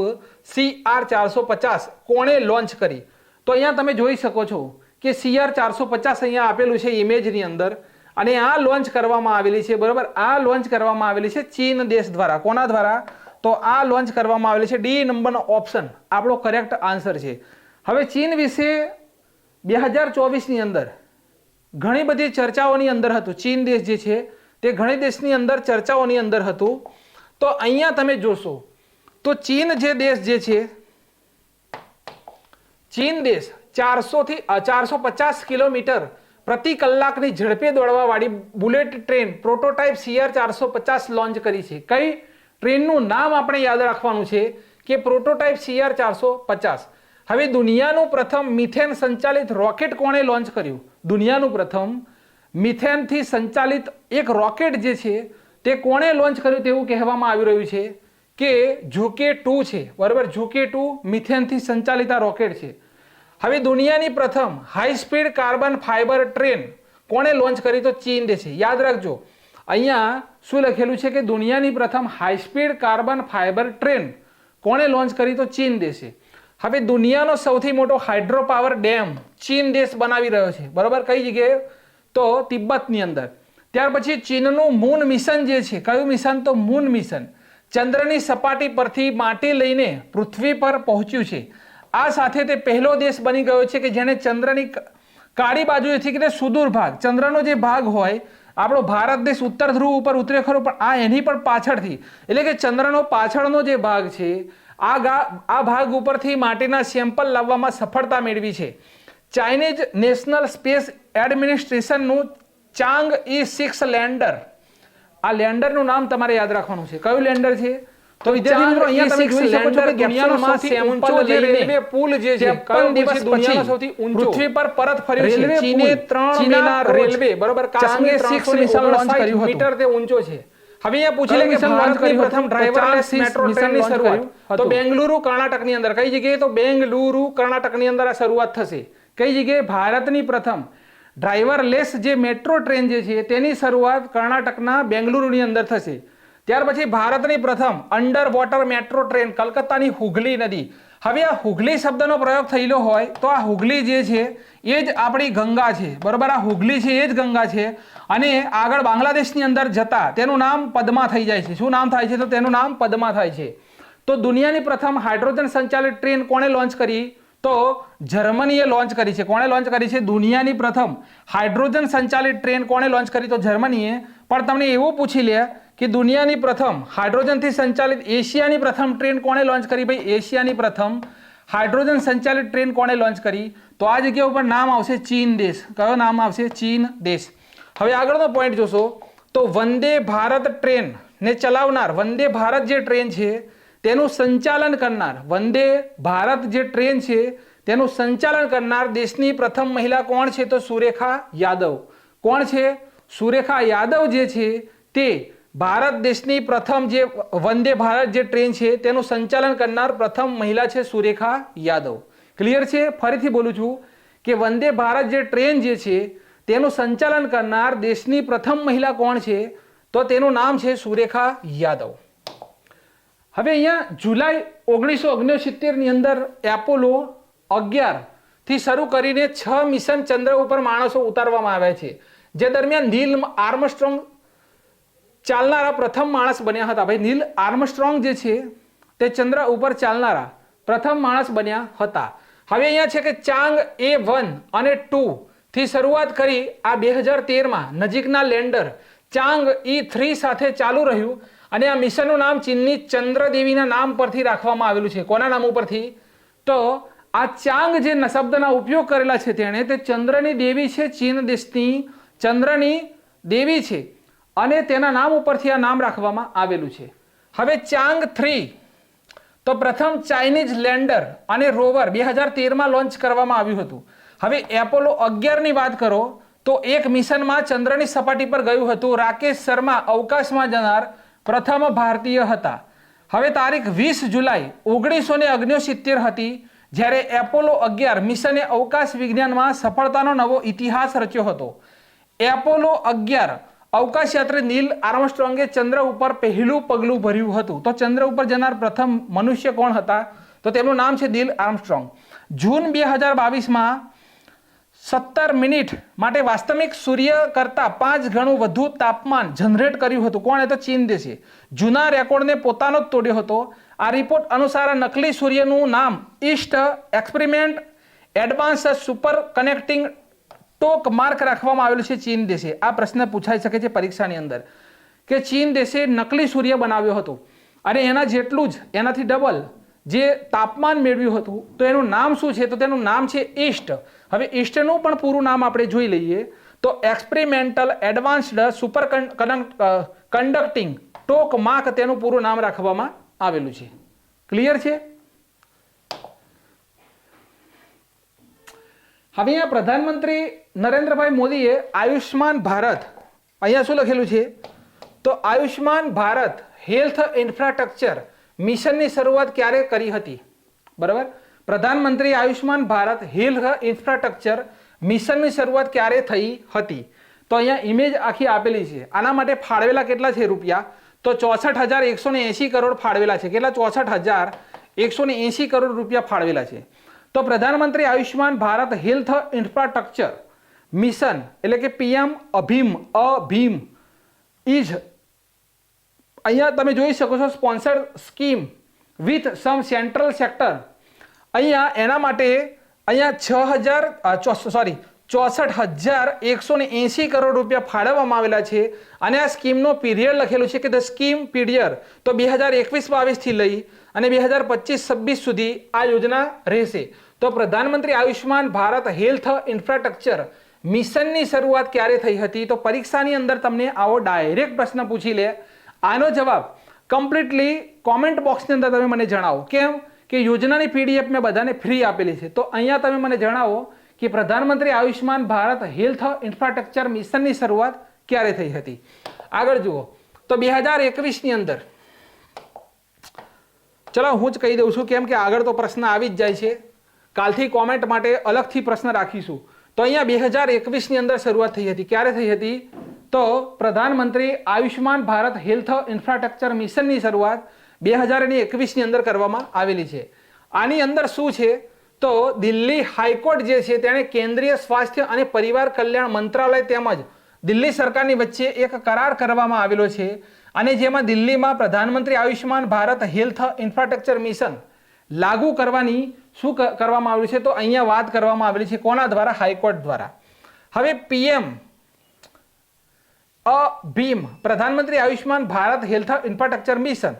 Speaker 1: CR 450 કોણે લોન્ચ કરી? તો અહીંયા તમે જોઈ શકો છો કે CR 450 અહીંયા આપેલું છે ઇમેજની અંદર અને આ લોન્ચ કરવામાં આવેલી છે બરાબર. આ લોન્ચ કરવામાં આવેલી છે ચીન દેશ દ્વારા. કોના દ્વારા? તો આ લોન્ચ કરવામાં આવેલી છે. ડી નંબરનો ઓપ્શન આપણો કરેક્ટ આન્સર છે. હવે ચીન વિશે 2024ની અંદર ઘણી બધી ચર્ચાઓની અંદર હતું. ચીન દેશ જે છે તે ઘણી દેશની અંદર ચર્ચાઓની અંદર હતું. તો અહીંયા તમે જોશો તો ચીન જે દેશ જે છે, ચીન દેશ 450 કિલોમીટર પ્રતિ કલાકની ઝડપે દોડવાવાળી bullet train prototype CR 450 launch કરી છે. કઈ ટ્રેનનું નામ આપણે યાદ રાખવાનું છે કે પ્રોટોટાઇપ CR 450. હવે દુનિયાનું પ્રથમ મિથેન સંચાલિત રોકેટ કોણે લોન્ચ કર્યું? દુનિયાનું પ્રથમ મિથેનથી સંચાલિત એક રોકેટ જે છે તે કોણે લોન્ચ કર્યું તેવું કહેવામાં આવી રહ્યું છે કે ઝુકે 2 છે બરાબર. ઝુકે 2 મિથેનથી સંચાલિત આ રોકેટ છે. હવે દુનિયાની પ્રથમ high speed carbon fibre train કોણે લોન્ચ કરી? તો ચીન દેશે. યાદ રાખજો, અહીંયા શું લખેલું છે કે દુનિયાની પ્રથમ high speed carbon fibre train કોણે લોન્ચ કરી? તો ચીન દેશે. હવે દુનિયાનો સૌથી મોટો હાઇડ્રો પાવર ડેમ ચીન દેશ બનાવી રહ્યો છે બરાબર. કઈ જગ્યાએ? તો તિબ્બતની અંદર. ત્યાર પછી ચીનનું મૂન મિશન જે છે, કયું મિશન? તો મૂન મિશન. ચંદ્રની સપાટી પરથી માટી લઈને પૃથ્વી પર પહોંચ્યું છે. આ સાથે તે પહેલો દેશ બની ગયો છે કે જેણે ચંદ્રની કાળી બાજુએથી કે સુદૂર ભાગ, ચંદ્રનો જે ભાગ હોય, આપણો ભારત દેશ ઉત્તર ધ્રુવ ઉપર ઉતરે ખરો પણ આ એની પણ પાછળથી એટલે કે ચંદ્રનો પાછળનો જે ભાગ છે આ ભાગ ઉપરથી માટીના સેમ્પલ લાવવામાં સફળતા મેળવી છે. ચાઇનીઝ નેશનલ સ્પેસ એડમિનિસ્ટ્રેશનનું ચાંગઈ-6 લેન્ડર. આ લેન્ડરનું નામ તમારે યાદ રાખવાનું છે. કયું લેન્ડર છે? તો વિદ્યાર્થી મિત્રો અહીંયા તમે જોઈ શકો છો કે દુનિયાનો સૌથી ઊંચો જે રેલવે પુલ જે છે 53 દિવસ દુનિયાનો સૌથી ઊંચો પૃથ્વી પર પરત ફર્યો છે. ચીને 3 મહિના રેલવે બરાબર ચાંગે-6 મિશન લોન્ચ કર્યું હતું. મીટર તે ઊંચો છે. હવે અહીંયા પૂછી લે કે ભારતની પ્રથમ ડ્રાઈવરલેસ મેટ્રો ટ્રેનની શરૂઆત તો બેંગલુરુ કર્ણાટકની અંદર. કઈ જગ્યાએ? તો બેંગલુરુ કર્ણાટકની અંદર આ શરૂઆત થશે. કઈ જગ્યાએ? ભારતની પ્રથમ ડ્રાઈવરલેસ જે મેટ્રો ટ્રેન જે છે તેની શરૂઆત કર્ણાટકના બેંગલુરુની અંદર થશે. ત્યાર પછી ભારતની પ્રથમ અંડર વોટર મેટ્રો ટ્રેન કલકત્તાની હુગલી નદી. હવે આ હુગલી શબ્દનો પ્રયોગ થયેલો હોય તો આ હુગલી જે છે એ જ આપણી ગંગા છે બરાબર. આ હુગલી છે એ જ ગંગા છે અને આગળ બાંગ્લાદેશની અંદર જતા તેનું નામ પદ્મા થઈ જાય છે. શું નામ થાય છે? તો તેનું નામ પદ્મા થાય છે. તો દુનિયાની પ્રથમ હાઇડ્રોજન સંચાલિત ટ્રેન કોણે લોન્ચ કરી? તો જર્મનીએ લોન્ચ કરી છે. કોણે લોન્ચ કરી છે? દુનિયાની પ્રથમ હાઇડ્રોજન સંચાલિત ટ્રેન કોણે લોન્ચ કરી? તો જર્મનીએ. પણ તમને એવું પૂછી લે કે દુનિયાની પ્રથમ હાઇડ્રોજનથી સંચાલિત એશિયાની પ્રથમ ટ્રેન કોણે લોન્ચ કરી? ભાઈ એશિયાની પ્રથમ હાઇડ્રોજન સંચાલિત ટ્રેન કોણે લોન્ચ કરી? તો આ જગ્યા ઉપર નામ આવશે ચીન દેશ. કયો નામ આવશે? ચીન દેશ. હવે આગળનો પોઈન્ટ જોશો તો વંદે ભારત ટ્રેન ને ચલાવનાર, વંદે ભારત જે ટ્રેન છે તેનું સંચાલન કરનાર, વંદે ભારત જે ટ્રેન છે તેનું સંચાલન કરનાર દેશની પ્રથમ મહિલા કોણ છે? તો સુરેખા યાદવ. કોણ છે? સુરેખા યાદવ જે છે તે ભારત દેશની પ્રથમ જે વંદે ભારત જે ટ્રેન છે તેનું સંચાલન કરનાર પ્રથમ મહિલા છે સુરેખા યાદવ. ક્લિયર છે? ફરીથી બોલું છું કે વંદે ભારત જે ટ્રેન જે છે તેનું સંચાલન કરનાર દેશની પ્રથમ મહિલા કોણ છે? તો તેનું નામ છે સુરેખા યાદવ. હવે અહીંયા જુલાઈ 1969 ની અંદર એપોલો 11 થી શરૂ કરીને 6 મિશન ચંદ્ર ઉપર માણસો ઉતારવામાં આવ્યા છે. જે દરમિયાન નીલ આર્મસ્ટ્રોંગ ચાલનારા પ્રથમ માણસ બન્યા હતા. ભાઈ નીલ આર્મસ્ટ્રોંગ જે છે તે ચંદ્ર ઉપર ચાલનારા પ્રથમ માણસ બન્યા હતા. હવે અહીંયા છે કે ચાંગ A1 અને 2 થી શરૂઆત કરી આ 2013માં નજીકના લેન્ડર ચાંગ E3 સાથે ચાલુ રહ્યું અને આ મિશનનું નામ ચીનની ચંદ્રદેવીના નામ પરથી રાખવામાં આવેલું છે. કોના નામ ઉપરથી? તો આ ચાંગ જે શબ્દના ઉપયોગ કરેલા છે તેણે તે ચંદ્રની દેવી છે, ચીન દેશની ચંદ્રની દેવી છે અને તેના નામ ઉપરથી આ નામ રાખવામાં આવેલું છે. હવે ચાંગ 3 તો પ્રથમ ચાઇનીઝ લેન્ડર અને રોવર 2013માં લોન્ચ કરવામાં આવ્યું હતું. હવે એપોલો 11 ની વાત કરો તો એક મિશનમાં ચંદ્રની સપાટી પર ગયું હતું. રાકેશ શર્મા અવકાશમાં જનાર પ્રથમ ભારતીય હતા. હવે તારીખ 20 જુલાઈ 1969 હતી જ્યારે એપોલો 11 મિશને અવકાશ વિજ્ઞાનમાં સફળતાનો નવો ઇતિહાસ રચ્યો હતો. એપોલો 11 અવકાશ યાત્રી નીલ આર્મસ્ટ્રોંગે ચંદ્ર ઉપર પહેલું પગલું ભર્યું હતું. તો ચંદ્ર ઉપર જનાર પ્રથમ મનુષ્ય કોણ હતા? તો તેમનું નામ છે નીલ આર્મસ્ટ્રોંગ. જૂન 2022માં 17 મિનિટ માટે વાસ્તવિક સૂર્ય કરતાં 5 ગણું વધુ તાપમાન જનરેટ કર્યું હતું. કોણે? તો ચીન દેશે. જૂના રેકોર્ડને પોતાનો જ તોડ્યો હતો. આ રિપોર્ટ અનુસાર નકલી સૂર્યનું નામ East experiment advance super connecting talk mark રાખવામાં આવેલું છે ચીન દેશે. આ પ્રશ્ન પૂછાઈ શકે છે પરીક્ષાની અંદર કે ચીન દેશે નકલી સૂર્ય બનાવ્યો હતો અને એના જેટલું જ એનાથી ડબલ જે તાપમાન મેળવ્યું હતું. તો એનું નામ શું છે? તો તેનું નામ છે ઈસ્ટ. હવે ઈસ્ટનું પણ પૂરું નામ આપણે જોઈ લઈએ તો experimental advanced super conducting talk mark તેનું પૂરું નામ રાખવામાં આવેલું છે. ક્લિયર છે? હવે અહીંયા પ્રધાનમંત્રી નરેન્દ્રભાઈ મોદીએ આયુષ્માન ભારત, અહીંયા શું લખેલું છે? તો આયુષ્માન ભારત હેલ્થ ઇન્ફ્રાસ્ટ્રક્ચર મિશનની શરૂઆત ક્યારે કરી હતી? બરાબર. પ્રધાનમંત્રી આયુષ્માન ભારત હેલ્થ ઇન્ફ્રાસ્ટ્રક્ચર મિશનની શરૂઆત ક્યારે થઈ હતી? તો અહીંયા ઇમેજ આખી આપેલી છે. આના માટે ફાળવેલા કેટલા છે રૂપિયા? તો 64,180 કરોડ ફાળવેલા છે. કેટલા? 64,180 કરોડ રૂપિયા ફાળવેલા છે. તો પ્રધાનમંત્રી Ayushman Bharat health infrastructure mission એટલે કે પીએમ અભીમ ઇઝ અહીંયા તમે જોઈ શકો છો sponsored scheme with some central sector. અહીંયા એના માટે અહીંયા 64,180 કરોડ રૂપિયા ફાળવવામાં આવેલા છે અને આ સ્કીમનો પીરિયડ લખેલું છે કે ધ સ્કીમ પીરિયડ તો 2021-22 થી લઈ અને 2025-26 સુધી આ યોજના રહેશે. તો પ્રધાનમંત્રી આયુષ્માન ભારત હેલ્થ ઇન્ફ્રાસ્ટ્રક્ચર મિશનની શરૂઆત ક્યારે થઈ હતી? તો પરીક્ષાની અંદર તમને આવો ડાયરેક્ટ પ્રશ્ન પૂછી લે. આનો જવાબ કમ્પ્લીટલી કોમેન્ટ બોક્સની અંદર તમે મને જણાવો. કેમ કે યોજનાની પીડીએફ મેં બધાને ફ્રી આપેલી છે. તો અહીંયા તમે મને જણાવો કે પ્રધાનમંત્રી આયુષ્માન ભારત હેલ્થ ઇન્ફ્રાસ્ટ્રક્ચર મિશનની શરૂઆત ક્યારે થઈ હતી? આગળ જુઓ તો 2021ની અંદર, ચલો હું જ કહી દઉં છું કેમ કે આગળ તો પ્રશ્ન આવી જ જાય છે. કાલથી કોમેન્ટ માટે અલગથી પ્રશ્ન રાખીશું. તો અહીંયા 2021ની અંદર શરૂઆત થઈ હતી. ક્યારે થઈ હતી? તો પ્રધાનમંત્રી આયુષ્માન ભારત હેલ્થ ઇન્ફ્રાસ્ટ્રક્ચર મિશનની શરૂઆત 2021ની અંદર કરવામાં આવેલી છે. આની અંદર શું છે? તો દિલ્હી હાઈકોર્ટ જે છે તેણે કેન્દ્રીય સ્વાસ્થ્ય અને પરિવાર કલ્યાણ મંત્રાલય તેમજ દિલ્હી સરકારની વચ્ચે એક કરાર કરવામાં આવેલો છે અને જેમાં દિલ્હીમાં પ્રધાનમંત્રી Ayushman Bharat health infrastructure mission લાગુ કરવાની શું કરવામાં આવ્યું છે? તો અહીંયા વાત કરવામાં આવેલી છે કોના દ્વારા? હાઈકોર્ટ દ્વારા. હવે પીએમ ભીમ પ્રધાનમંત્રી Ayushman Bharat health infrastructure mission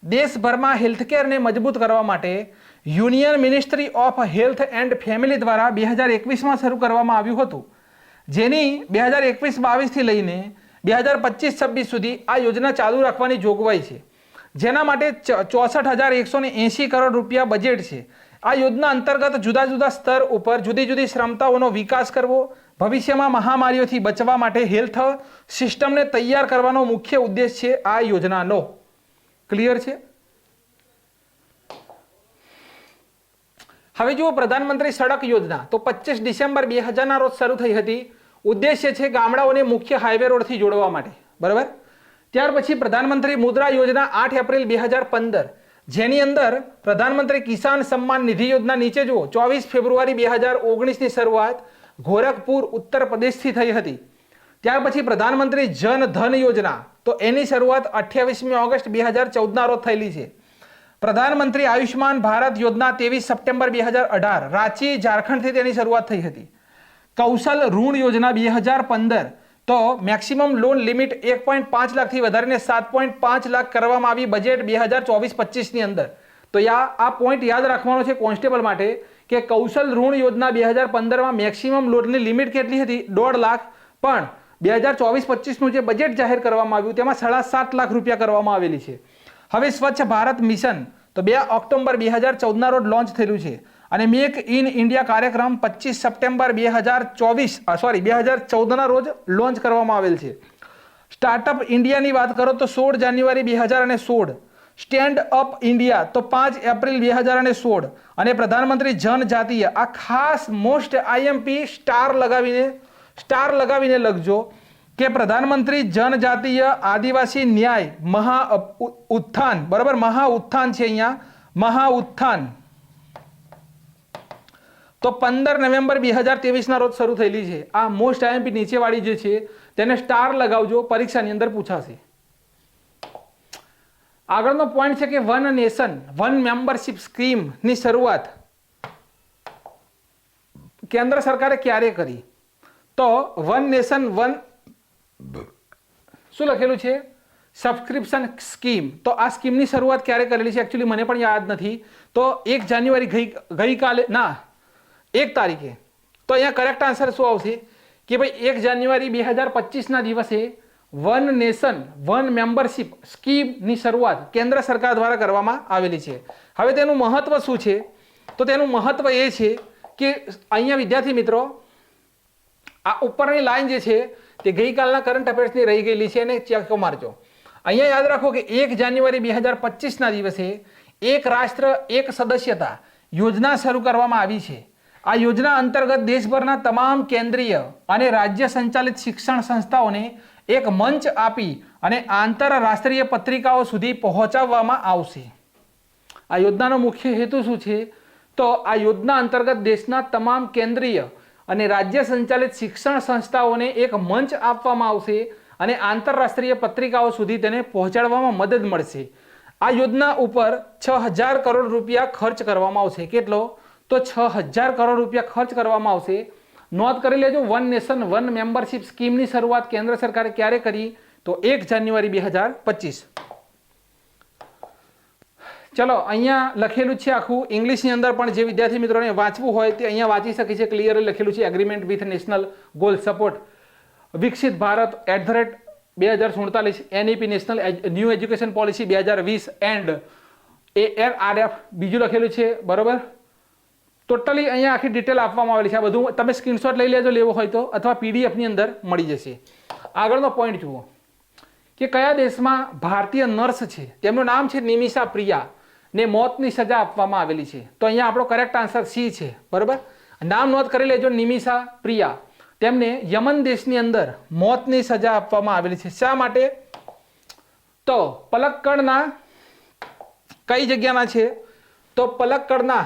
Speaker 1: દેશભરમાં હેલ્થકેરને મજબૂત કરવા માટે union ministry of health and family દ્વારા 2021માં શરૂ કરવામાં આવ્યું હતું, જેની 2021-22થી લઈને 2025-26 સુધી આ યોજના ચાલુ રાખવાની જોગવાઈ છે, જેના માટે 64,180 કરોડ રૂપિયા બજેટ છે. આ યોજના અંતર્ગત જુદા જુદા સ્તર ઉપર જુદી જુદી ક્ષમતાઓનો વિકાસ કરવો, ભવિષ્યમાં મહામારીઓથી બચવા માટે હેલ્થ સિસ્ટમને તૈયાર કરવાનો મુખ્ય ઉદ્દેશ છે આ યોજનાનો. ક્લિયર છે? હવે જુઓ પ્રધાનમંત્રી સડક યોજના તો 25 ડિસેમ્બર 2000ના રોજ શરૂ થઈ હતી. ઉદ્દેશ્ય છે ગામડાઓને મુખ્ય હાઈવે રોડથી જોડવા માટે. બરાબર. ત્યાર પછી પ્રધાનમંત્રી મુદ્રા યોજના 8 એપ્રિલ 2015, જેની અંદર પ્રધાનમંત્રી કિસાન સન્માન નિધિ યોજના નીચે જુઓ 24 ફેબ્રુઆરી 2019ની શરૂઆત ગોરખપુર ઉત્તર પ્રદેશથી થઈ હતી. ત્યાર પછી પ્રધાનમંત્રી જન ધન યોજના તો એની શરૂઆત 28મી ઓગસ્ટ 2014ના રોજ થયેલી છે. પ્રધાનમંત્રી આયુષ્માન ભારત યોજના 23 સપ્ટેમ્બર 2018 રાંચી ઝારખંડથી તેની શરૂઆત થઈ હતી. કૌશલ ઋણ યોજના 2015 તો મેક્સિમમ લોન લિમિટ 1.5 લાખથી વધારીને 7.5 લાખ કરવામાં આવી બજેટ 2024-25ની અંદર. તો આ પોઈન્ટ યાદ રાખવાનો છે કોન્સ્ટેબલ માટે કે કૌશલ ઋણ યોજના 2015માં મેક્સિમમ લોનની લિમિટ કેટલી હતી? 1.5 લાખ, પણ 2024-25નું જે બજેટ જાહેર કરવામાં આવ્યું તેમાં 7.5 લાખ રૂપિયા કરવામાં આવેલી છે. હવે સ્વચ્છ ભારત મિશન તો 2 ઓક્ટોબર 2014ના રોજ લોન્ચ થયેલું છે અને મેક ઇન ઇન્ડિયા કાર્યક્રમ 25 સપ્ટેમ્બર 2014ના રોજ લોન્ચ કરવામાં આવેલ છે. સ્ટાર્ટઅપ ઇન્ડિયાની વાત કરો તો 16 જાન્યુઆરી 2016, સ્ટેન્ડ અપ ઇન્ડિયા તો 5 એપ્રિલ 2016 અને પ્રધાનમંત્રી જનજાતીય આ ખાસ મોસ્ટ આઈએમપી સ્ટાર લગાવીને લખજો કે પ્રધાનમંત્રી જનજાતીય આદિવાસી ન્યાય મહા ઉત્થાન. બરાબર, મહા ઉત્થાન છે અહીંયા, મહા ઉત્થાન તો 15 નવેમ્બર 2023ના રોજ શરૂ થયેલી છે. આ મોસ્ટ આઈએમપી નીચેવાળી જે છે તેને સ્ટાર લગાવજો, પરીક્ષાની અંદર પૂછાશે. આગળનો પોઈન્ટ છે કે વન નેશન વન મેમ્બરશિપ સ્કીમની શરૂઆત કેન્દ્ર સરકારે ક્યારે કરી? તો વન નેશન વન શું લખેલું છે? Subscription scheme. તો આ સ્કીમની શરૂઆત ક્યારે કરેલી છે? એકચ્યુઅલી મને પણ યાદ નથી. તો 1 જાન્યુઆરી ગઈકાલે ના 1 તારીખે. તો અહીંયા કરેક્ટ આન્સર શું આવશે કે ભાઈ 1 જાન્યુઆરી 2025ના દિવસે વન નેશન વન મેમ્બરશિપ સ્કીમની શરૂઆત કેન્દ્ર સરકાર દ્વારા કરવામાં આવેલી છે. હવે તેનું મહત્વ શું છે? તો તેનું મહત્વ એ છે કે અહીંયા વિદ્યાર્થી મિત્રો આ ઉપરની લાઈન જે છે તે ગઈકાલના કરંટ અફેર્સની રહી ગયેલી છે અને ચેક મારજો. અહીંયા યાદ રાખો કે 1 જાન્યુઆરી 2025ના દિવસે એક રાષ્ટ્ર એક સદસ્યતા યોજના શરૂ કરવામાં આવી છે. આ યોજના અંતર્ગત દેશભરના તમામ કેન્દ્રીય અને રાજ્ય સંચાલિત શિક્ષણ સંસ્થાઓને એક મંચ આપી અને આંતરરાષ્ટ્રીય પત્રિકાઓ સુધી પહોંચાડવામાં આવશે. આ યોજનાનો મુખ્ય હેતુ શું છે? તો આ યોજના અંતર્ગત દેશના તમામ કેન્દ્રીય અને રાજ્ય સંચાલિત શિક્ષણ સંસ્થાઓને એક મંચ આપવામાં આવશે અને આંતરરાષ્ટ્રીય પત્રિકાઓ સુધી તેને પહોંચાડવામાં મદદ મળશે. આ યોજના ઉપર 6,000 કરોડ રૂપિયા ખર્ચ કરવામાં આવશે. કેટલો? તો 6,000 કરોડ રૂપિયા ખર્ચ કરવામાં આવશે. નોંધ કરી લેજો, વન નેશન વન મેમ્બરશિપ સ્કીમની શરૂઆત કેન્દ્ર સરકારે ક્યારે કરી? તો 1 જાન્યુઆરી 2025. ચલો અહીંયા લખેલું છે આખું ઇંગ્લિશની અંદર, પણ જે વિદ્યાર્થી મિત્રોને વાંચવું હોય તે અહીંયા વાંચી શકે છે. ક્લિયરલી લખેલું છે agreement with national goal support વિકસિત Bharat @ 2047 NEP national new education policy 2020 and ANRF બીજું લખેલું છે. બરોબર, ટોટલી અહીંયા આખી ડિટેલ આપવામાં આવેલી છે. આ બધું તમે સ્ક્રીનશોટ લઈ લેજો લેવો હોય તો, અથવા પીડીએફની અંદર મળી જશે. આગળનો પોઈન્ટ જુઓ કે કયા દેશમાં ભારતીય નર્સ છે તેમનું નામ છે નિમિષા પ્રિયા ને મોતની સજા આપવામાં આવેલી છે? તો અહીંયા આપણો કરેક્ટ આન્સર સી છે. બરાબર, નામ નોંધ કરી લેજો, નિમિષા પ્રિયા. તેમને યમન દેશની અંદર મોતની સજા આપવામાં આવેલી છે. શા માટે? તો પલક્કડના કઈ જગ્યાના છે? તો પલક્કડના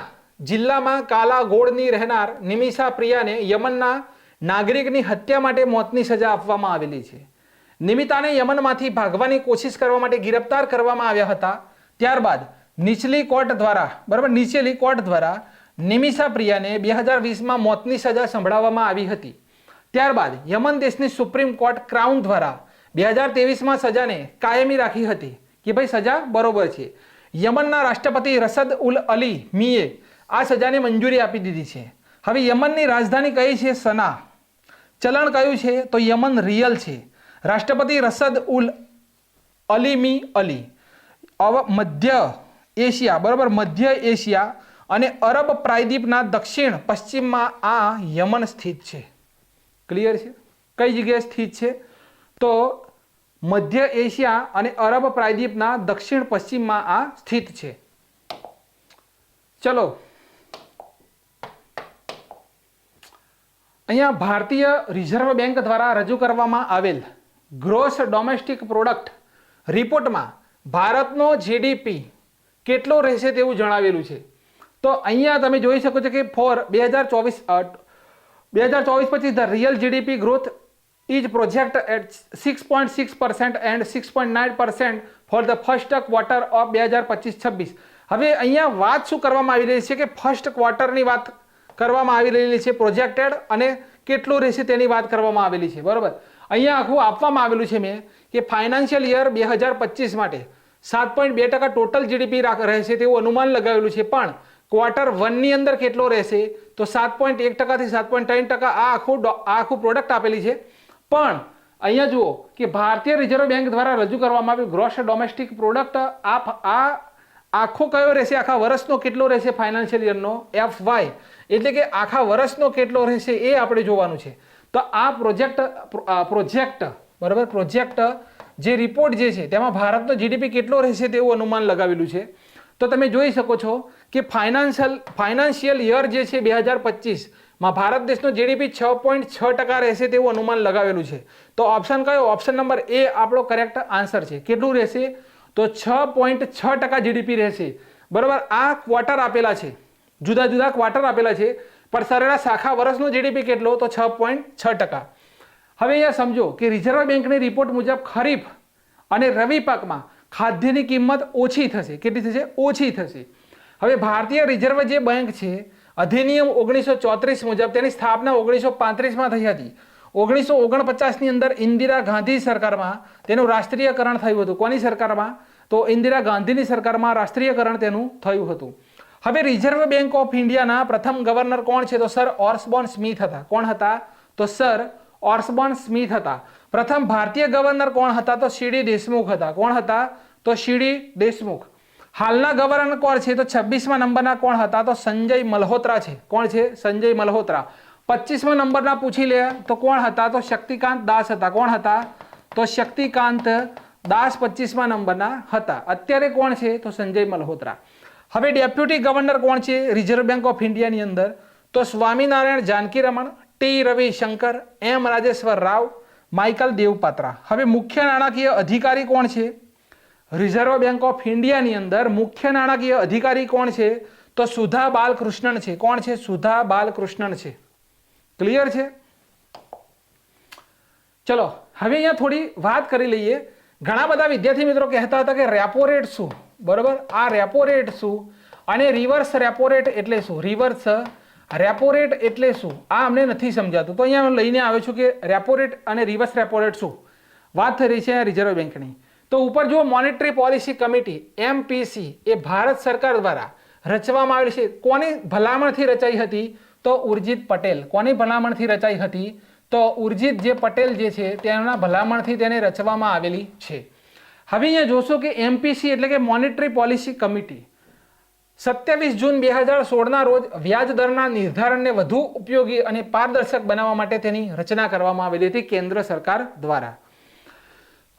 Speaker 1: જિલ્લામાં કાલાગોડની રહેનાર નિમિષા પ્રિયાને યમનના નાગરિકની હત્યા માટે મોતની સજા આપવામાં આવેલી છે. નિમિતાને યમનમાંથી ભાગવાની કોશિશ કરવા માટે ગિરફ્તાર કરવામાં આવ્યા હતા. ત્યારબાદ નીચલી કોર્ટ દ્વારા, બરાબર, નીચેલી કોર્ટ દ્વારા નિમિષા પ્રિયાને 2020માં મોતની સજા સંભળાવવામાં આવી હતી. ત્યારબાદ યમન દેશની સુપ્રીમ કોર્ટ ક્રાઉન દ્વારા 2023માં સજાને કાયમી રાખી હતી કે ભાઈ સજા બરોબર છે. યમનના રાષ્ટ્રપતિ રશદ ઉલ અલી મીએ આ સજાને મંજૂરી આપી દીધી છે. હવે યમનની રાજધાની કઈ છે? સના. ચલણ કયું છે? તો યમન રિયલ છે. રાષ્ટ્રપતિ રશદ ઉલ અલી મી અલી. મધ્ય એશિયા, બરાબર, મધ્ય એશિયા અને અરબ પ્રાયદ્વીપના દક્ષિણ પશ્ચિમમાં આ યમન સ્થિત છે. ક્લિયર છે? કઈ જગ્યાએ સ્થિત છે? તો મધ્ય એશિયા અને અરબ પ્રાયદ્વીપના દક્ષિણ પશ્ચિમમાં આ સ્થિત છે. ચલો, અહીંયા ભારતીય રિઝર્વ બેંક દ્વારા રજૂ કરવામાં આવેલ ગ્રોસ ડોમેસ્ટિક પ્રોડક્ટ રિપોર્ટમાં ભારતનો જીડીપી કેટલો રહેશે તેવું જણાવેલું છે. તો અહીંયા તમે જોઈ શકો છો કે for 2024-25 the real GDP growth is project at 6.6% and 6.9% for the first quarter of 2025-26. હવે અહીંયા વાત શું કરવામાં આવી રહી છે કે ફર્સ્ટ ક્વાર્ટરની વાત કરવામાં આવી રહેલી છે, પ્રોજેક્ટેડ, અને કેટલું રહેશે તેની વાત કરવામાં આવેલી છે. બરાબર, અહીંયા આખું આપવામાં આવેલું છે મેં કે ફાઇનાન્શિયલ યર 2025 માટે 7.2% ટોટલ જીડીપી રહેશે તેવું અનુમાન લગાવેલું છે. પણ ક્વાર્ટર 1ની અંદર કેટલો રહેશે? તો 7.1% થી 7.3% આ આખું પ્રોડક્ટ આપેલી છે. પણ અહીંયા જુઓ કે ભારતીય રિઝર્વ બેંક દ્વારા રજૂ કરવામાં આવેલ ગ્રોસ ડોમેસ્ટિક પ્રોડક્ટ આ આખો કયો રહેશે? આખા વર્ષનો કેટલો રહેશે ફાઇનાન્શિયલ યરનો? FY, એટલે કે આખા વર્ષનો કેટલો રહેશે એ આપણે જોવાનું છે. તો આ પ્રોજેક્ટ બરાબર, પ્રોજેક્ટ જે રિપોર્ટ જે છે તેમાં ભારતનો જીડીપી કેટલો રહેશે તેવું અનુમાન લગાવેલું છે. તો તમે જોઈ શકો છો કે ફાઇનાન્શિયલ યર જે છે 2025માં ભારત દેશનો જીડીપી 6.6% રહેશે તેવું અનુમાન લગાવેલું છે. તો ઓપ્શન કયો? ઓપ્શન નંબર એ આપણો કરેક્ટ આન્સર છે. કેટલું રહેશે? તો 6.6% જીડીપી રહેશે. બરાબર, આ ક્વાર્ટર આપેલા છે, જુદા જુદા ક્વાર્ટર આપેલા છે, પણ સરેરાશ આખા વર્ષનો જીડીપી કેટલો? તો 6.6%. હવે અહીંયા સમજો કે રિઝર્વ બેંકની રિપોર્ટ મુજબ ખરીફ અને રવિ પાકમાં ખાદ્યની કિંમત ઓછી થશે. કેટલી થશે? ઓછી થશે. હવે ભારતીય રિઝર્વ જે બેંક છે અધિનિયમ 1934 મુજબ તેની સ્થાપના 1935માં થઈ હતી. 1949ની અંદર ઇન્દિરા ગાંધી સરકારમાં તેનું રાષ્ટ્રીયકરણ થયું હતું. કોની સરકારમાં? તો ઇન્દિરા ગાંધીની સરકારમાં રાષ્ટ્રીયકરણ તેનું થયું હતું. હવે રિઝર્વ બેંક ઓફ ઇન્ડિયાના પ્રથમ ગવર્નર કોણ છે? તો સર ઓર્સબોર્ન સ્મિથ હતા. કોણ હતા? તો સર ઓર્સબોર્ન સ્મિથ હતા. પ્રથમ ભારતીય ગવર્નર કોણ હતા? તો સીડી દેશમુખ હતા. કોણ હતા? તો સીડી દેશમુખ. હાલના ગવર્નર કોણ છે? તો 26મા નંબરના કોણ હતા? તો સંજય મલ્હોત્રા છે. કોણ છે? સંજય મલ્હોત્રા. 25મા નંબરના પૂછી લે તો કોણ હતા? તો શક્તિકાંત દાસ હતા. કોણ હતા? તો શક્તિકાંત દાસ 25મા નંબરના હતા. અત્યારે કોણ છે? તો સંજય મલ્હોત્રા. હવે ડેપ્યુટી ગવર્નર કોણ છે રિઝર્વ બેંક ઓફ ઇન્ડિયાની અંદર? તો સ્વામિનારાયણ જાનકીરમણ, ટી રવિશંકર, એમ રાજેશ્વર રાવ, માઇકલ દેવપાત્રા. હવે મુખ્ય નાણાકીય અધિકારી કોણ છે રિઝર્વ બેંક ઓફ ઇન્ડિયાની અંદર? મુખ્ય નાણાકીય અધિકારી કોણ છે? તો સુધા બાલકૃષ્ણન છે. કોણ છે? સુધા બાલકૃષ્ણન છે. ક્લિયર છે? ચલો, હવે અહીંયા થોડી વાત કરી લઈએ. ઘણા બધા વિદ્યાર્થી મિત્રો કહેતા હતા કે રેપો રેટ શું? બરાબર, આ રેપો રેટ શું અને રિવર્સ રેપો રેટ એટલે શું? રિવર્સ રેપો રેટ એટલે શું? આ અમને નથી સમજાતું. તો અહીંયા લઈને આવ્યો છું કે રેપો રેટ અને રિવર્સ રેપો રેટ શું વાત થઈ રહી છે રિઝર્વ બેંકની. તો ઉપર જો મોનેટરી પોલિસી કમિટી MPC એ ભારત સરકાર દ્વારા રચવામાં આવેલી છે. કોની ભલામણથી રચાઈ હતી? તો ઉર્જિત પટેલ. કોની ભલામણથી રચાઈ હતી? તો ઉર્જિત જે પટેલ જે છે તેના ભલામણથી તેને રચવામાં આવેલી છે. હવે અહીંયા જોશો કે MPC એટલે કે મોનેટરી પોલિસી કમિટી 27 જૂન 2016ના રોજ વ્યાજ દરના નિર્ધારણને વધુ ઉપયોગી અને પારદર્શક બનાવવા માટે તેની રચના કરવામાં આવેલી હતી કેન્દ્ર સરકાર દ્વારા.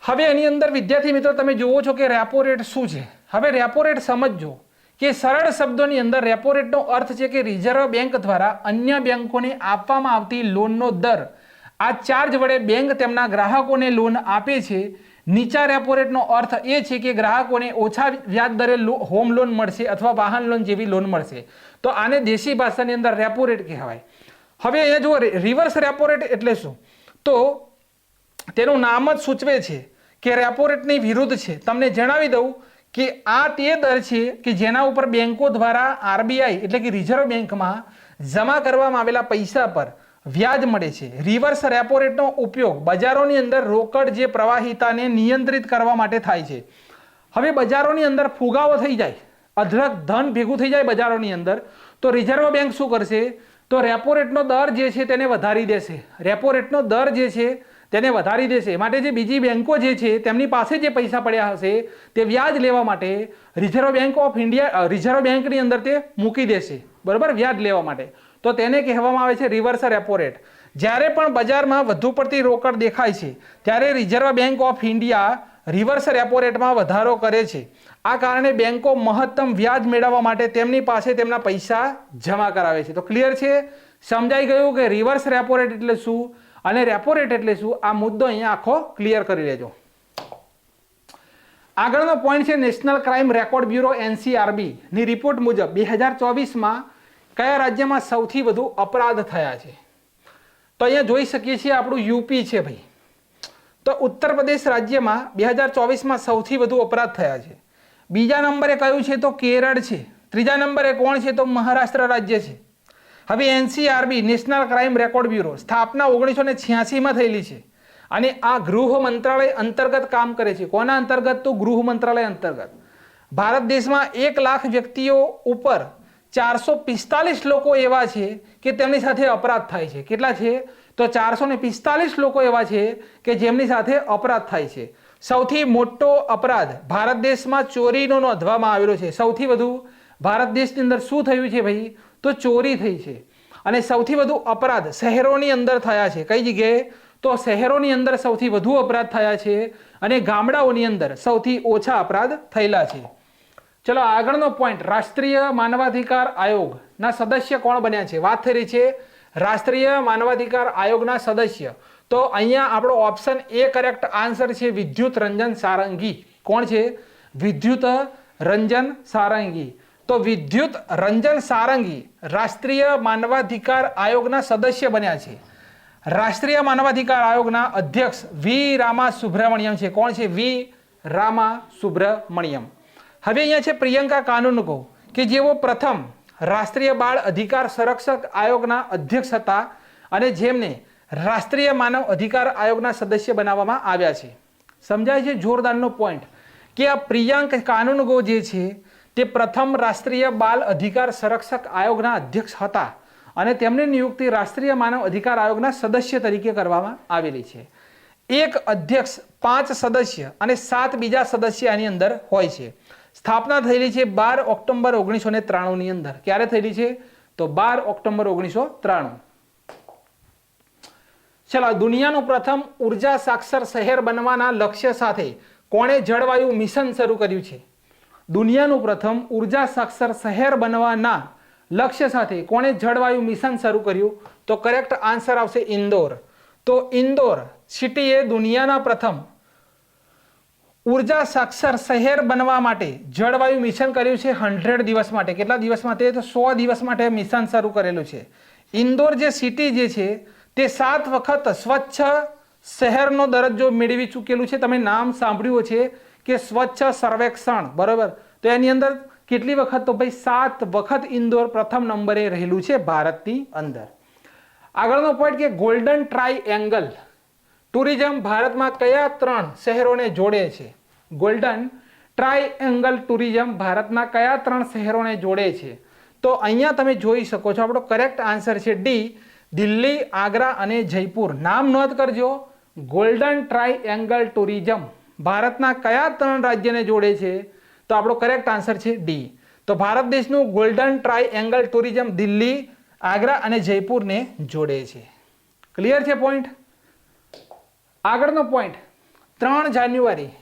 Speaker 1: હવે એની અંદર વિદ્યાર્થી મિત્રો તમે જુઓ છો કે રેપો રેટ શું છે. હવે રેપો રેટ સમજજો કે સરળ શબ્દોની અંદર રેપો રેટનો અર્થ છે કે રિઝર્વ બેંક દ્વારા અન્ય બેંકોને આપવામાં આવતી લોનનો દર. આ ચાર્જ વડે બેંક તેમના ગ્રાહકોને લોન આપે છે. નીચા રેપો રેટનો અર્થ એ છે કે ગ્રાહકોને ઓછા વ્યાજ દરે હોમ લોન મળશે અથવા વાહન લોન જેવી લોન મળશે. તો આને દેશી ભાષાની અંદર રેપો રેટ કહેવાય. હવે અહીંયા જુઓ રિવર્સ રેપો રેટ એટલે શું? તો તેનું નામ જ સૂચવે છે કે રેપો રેટની વિરુદ્ધ છે. તમને જણાવી દઉં કે આ તે દર છે કે જેના ઉપર બેંકો દ્વારા આરબીઆઈ એટલે કે રિઝર્વ બેંકમાં જમા કરવામાં આવેલા પૈસા પર વ્યાજ મળે છે. રિવર્સ રેપો રેટનો ઉપયોગ બજારોની અંદર રોકડ જે પ્રવાહિતાને નિયંત્રિત કરવા માટે થાય છે. હવે બજારોની અંદર ફુગાવો થઈ જાય, અઢળક ધન ભેગું થઈ જાય બજારોની અંદર, તો રિઝર્વ બેંક શું કરશે? તો રેપો રેટનો દર જે છે તેને વધારી દેશે. રેપો રેટનો દર જે છે તેને વધારી દેશે. માટે જે બીજી બેંકો જે છે તેમની પાસે જે પૈસા પડ્યા હશે તે વ્યાજ લેવા માટે reserve bank of India reserve બેંકની અંદર તે મૂકી દેશે, બરાબર, વ્યાજ લેવા માટે. તો તેને કહેવામાં આવે છે રિવર્સ રેપો રેટ. જ્યારે પણ બજારમાં વધુ પડતી રોકડ દેખાય છે ત્યારે reserve bank of India reverse repo રેટમાં વધારો કરે છે. આ કારણે બેંકો મહત્તમ વ્યાજ મેળવવા માટે તેમની પાસે તેમના પૈસા જમા કરાવે છે. તો ક્લિયર છે? સમજાઈ ગયું કે રિવર્સ રેપો રેટ એટલે શું અને રેપો રેટ એટલે શું? આ મુદ્દો અહીંયા આખો ક્લિયર કરી લેજો. આગળનો પોઈન્ટ છે national crime record bureau NCRB ની રિપોર્ટ મુજબ 2024માં કયા રાજ્યમાં સૌથી વધુ અપરાધ થયા છે? તો અહીંયા જોઈ શકીએ છીએ આપણું યુપી છે ભાઈ. તો ઉત્તર પ્રદેશ રાજ્યમાં 2024માં સૌથી વધુ અપરાધ થયા છે. બીજા નંબરે કયું છે? તો કેરળ છે. ત્રીજા નંબરે કોણ છે? તો મહારાષ્ટ્ર રાજ્ય છે. હવે NCRB national crime record bureau સ્થાપના 1986માં થયેલી છે અને આ ગૃહ મંત્રાલય અંતર્ગત કામ કરે છે. કોના અંતર્ગત? તો ગૃહ મંત્રાલય અંતર્ગત. ભારત દેશમાં 1 લાખ વ્યક્તિઓ ઉપર 445 લોકો એવા છે કે તેમની સાથે અપરાધ થાય છે. કેટલા છે? તો 445 લોકો એવા છે કે જેમની સાથે અપરાધ થાય છે. સૌથી મોટો અપરાધ ભારત દેશમાં ચોરીનો નોંધવામાં આવેલો છે. સૌથી વધુ ભારત દેશની અંદર શું થયું છે ભાઈ? તો ચોરી થઈ છે. અને સૌથી વધુ અપરાધ શહેરોની અંદર થયા છે. કઈ જગ્યાએ? તો શહેરોની અંદર સૌથી વધુ અપરાધ થયા છે અને ગામડાઓની અંદર સૌથી ઓછા અપરાધ થયેલા છે. ચલો આગળનો પોઈન્ટ, રાષ્ટ્રીય માનવાધિકાર આયોગના સદસ્ય કોણ બન્યા છે? વાત થઈ રહી છે રાષ્ટ્રીય માનવાધિકાર આયોગના સદસ્ય. તો અહીંયા આપણો ઓપ્શન એ કરેક્ટ આન્સર છે વિદ્યુત રંજન સારંગી. કોણ છે? વિદ્યુત રંજન સારંગી. તો વિદ્યુત રંજન સારંગી રાષ્ટ્રીય માનવાધિકાર આયોગના સદસ્ય બન્યા છે. રાષ્ટ્રીય માનવાધિકાર આયોગના અધ્યક્ષ વી રામા સુબ્રમણ્યમ છે. કોણ છે? વી રામા સુબ્રમણ્યમ. હવે અહીંયા છે પ્રિયંકા કાનુનગો કે જેઓ પ્રથમ રાષ્ટ્રીય બાળ અધિકાર સંરક્ષક આયોગના અધ્યક્ષ હતા અને જેમને રાષ્ટ્રીય માનવ અધિકાર આયોગના સદસ્ય બનાવવામાં આવ્યા છે. સમજાય છે? જોરદારનો પોઈન્ટ કે આ પ્રિયંકા કાનુનગો જે છે તે પ્રથમ રાષ્ટ્રીય બાળ અધિકાર સંરક્ષક આયોગના અધ્યક્ષ હતા અને તેમની નિયુક્તિ રાષ્ટ્રીય માનવ અધિકાર આયોગના સદસ્ય તરીકે કરવામાં આવેલી છે. એક અધ્યક્ષ, 5 સદસ્ય અને 7 બીજા સદસ્ય આની અંદર હોય છે. સ્થાપના થયેલી છે 12 ઓક્ટોબર 1993ની અંદર. ક્યારે થયેલી છે? તો 12 ઓક્ટોબર 1993. ચલો, દુનિયાનું પ્રથમ ઉર્જા સાક્ષર શહેર બનવાના લક્ષ્ય સાથે કોણે જળવાયુ મિશન શરૂ કર્યું છે? દુનિયાનું પ્રથમ ઉર્જા સાક્ષર શહેર બનવાના લક્ષ્ય સાથે કોણે જળવાયુ મિશન શરૂ કર્યું? તો કરેક્ટ આન્સર આવશે ઇન્દોર. તો ઇન્દોર સિટીએ દુનિયાના પ્રથમ ઉર્જા સાક્ષર શહેર બનવા માટે જળવાયુ મિશન કર્યું છે 100 દિવસ માટે. કેટલા દિવસ માટે? તો 100 દિવસ માટે મિશન શરૂ કરેલું છે. ઇન્દોર જે સિટી જે છે તે 7 વખત સ્વચ્છ શહેરનો દરજ્જો મેળવી ચૂકેલું છે. તમે નામ સાંભળ્યું છે કે સ્વચ્છ સર્વેક્ષણ, બરાબર. તો એની અંદર કેટલી વખત? તો ભાઈ 7 વખત ઇન્દોર પ્રથમ નંબરે રહેલું છે ભારતની અંદર. આગળનો પોઈન્ટ કે ગોલ્ડન ટ્રાયએંગલ ટુરિઝમ ભારતમાં કયા 3 શહેરોને જોડે છે? ગોલ્ડન ટ્રાયએંગલ ટુરિઝમ ભારતના કયા 3 શહેરોને જોડે છે? તો અહીંયા તમે જોઈ શકો છો આપણો કરેક્ટ આન્સર છે ડી, દિલ્હી, આગ્રા અને જયપુર. નામ નોંધ કરજો. ગોલ્ડન ટ્રાયએંગલ ટુરિઝમ ભારતના કયા 3 રાજ્યને જોડે છે? તો આપણો કરેક્ટ આન્સર છે ડી. તો ભારત દેશનું golden triangle tourism Delhi, Agra અને જયપુરને જોડે છે. ક્લિયર છે પોઈન્ટ? આગળનો પોઈન્ટ 3 જાન્યુઆરી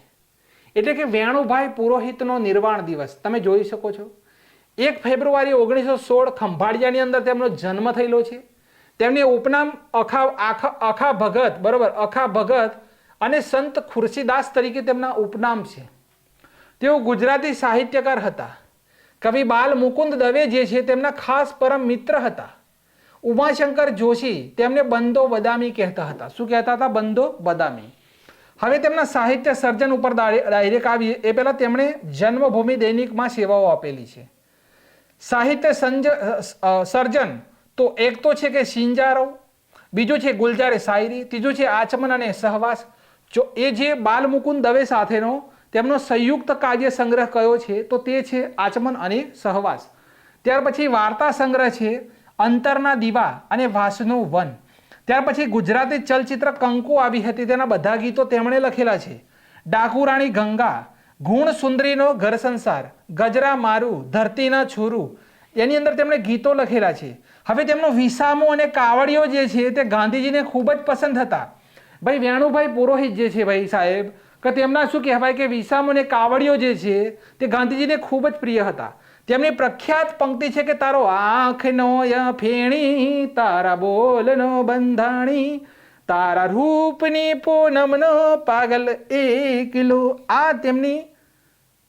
Speaker 1: એટલે કે વેણુભાઈ પુરોહિતનો નિર્વાણ દિવસ. તમે જોઈ શકો છો 1 ફેબ્રુઆરી 1916 ખંભાળિયાની અંદર તેમનો જન્મ થયેલો છે. તેમની ઉપનામ અખા ભગત, બરોબર, અખા ભગત અને સંત ખુરશીદાસ તરીકે તેમના ઉપનામ છે. તેઓ ગુજરાતી સાહિત્યકાર હતા. કવિ બાલ મુકુંદ દવે જે છે તેમના ખાસ પરમ મિત્ર હતા. ઉમાશંકર જોશી તેમને બંદો બદામી કહેતા હતા. શું કહેતા હતા? બંદો બદામી. હવે તેમના સાહિત્ય સર્જન ઉપર ડાયરેક્ટ આવીએ એ પહેલા તેમણે જન્મભૂમિ દૈનિકમાં સેવાઓ આપેલી છે. સાહિત્ય સર્જન તો એક તો છે કે સિંજારો, બીજું છે ગુલજારે શાયરી, ત્રીજું છે આચમન અને સહવાસ. જો એ જે બાલમુકુંદ દવે સાથેનો તેમનો સંયુક્ત કાવ્ય સંગ્રહ કયો છે તો તે છે આચમન અને સહવાસ. ત્યાર પછી વાર્તા સંગ્રહ છે અંતરના દીવા અને વાસનું વન. ત્યાર પછી ગુજરાતી ચલચિત્ર કંકુ આવી હતી, તેના બધા ગીતો તેમણે લખેલા છે. ડાકુરાણી ગંગા, ગુણ સુંદરીનો ઘર સંસાર, ગજરા મારું, ધરતીના છોરું, એની અંદર તેમણે ગીતો લખેલા છે. હવે તેમનો વિસામો અને કાવડિયો જે છે તે ગાંધીજીને ખૂબ જ પસંદ હતા. ભાઈ વેણુભાઈ પુરોહિત જે છે ભાઈ સાહેબ કે તેમના શું કહેવાય કે વિસામો અને કાવડિયો જે છે તે ગાંધીજીને ખૂબ જ પ્રિય હતા. તેમની પ્રખ્યાત પંક્તિ છે કે તારો આંખનો ફેણી, તારા બોલનો બંધાણી, તારા રૂપની પૂનમનો પાગલ એકલો. આ તેમની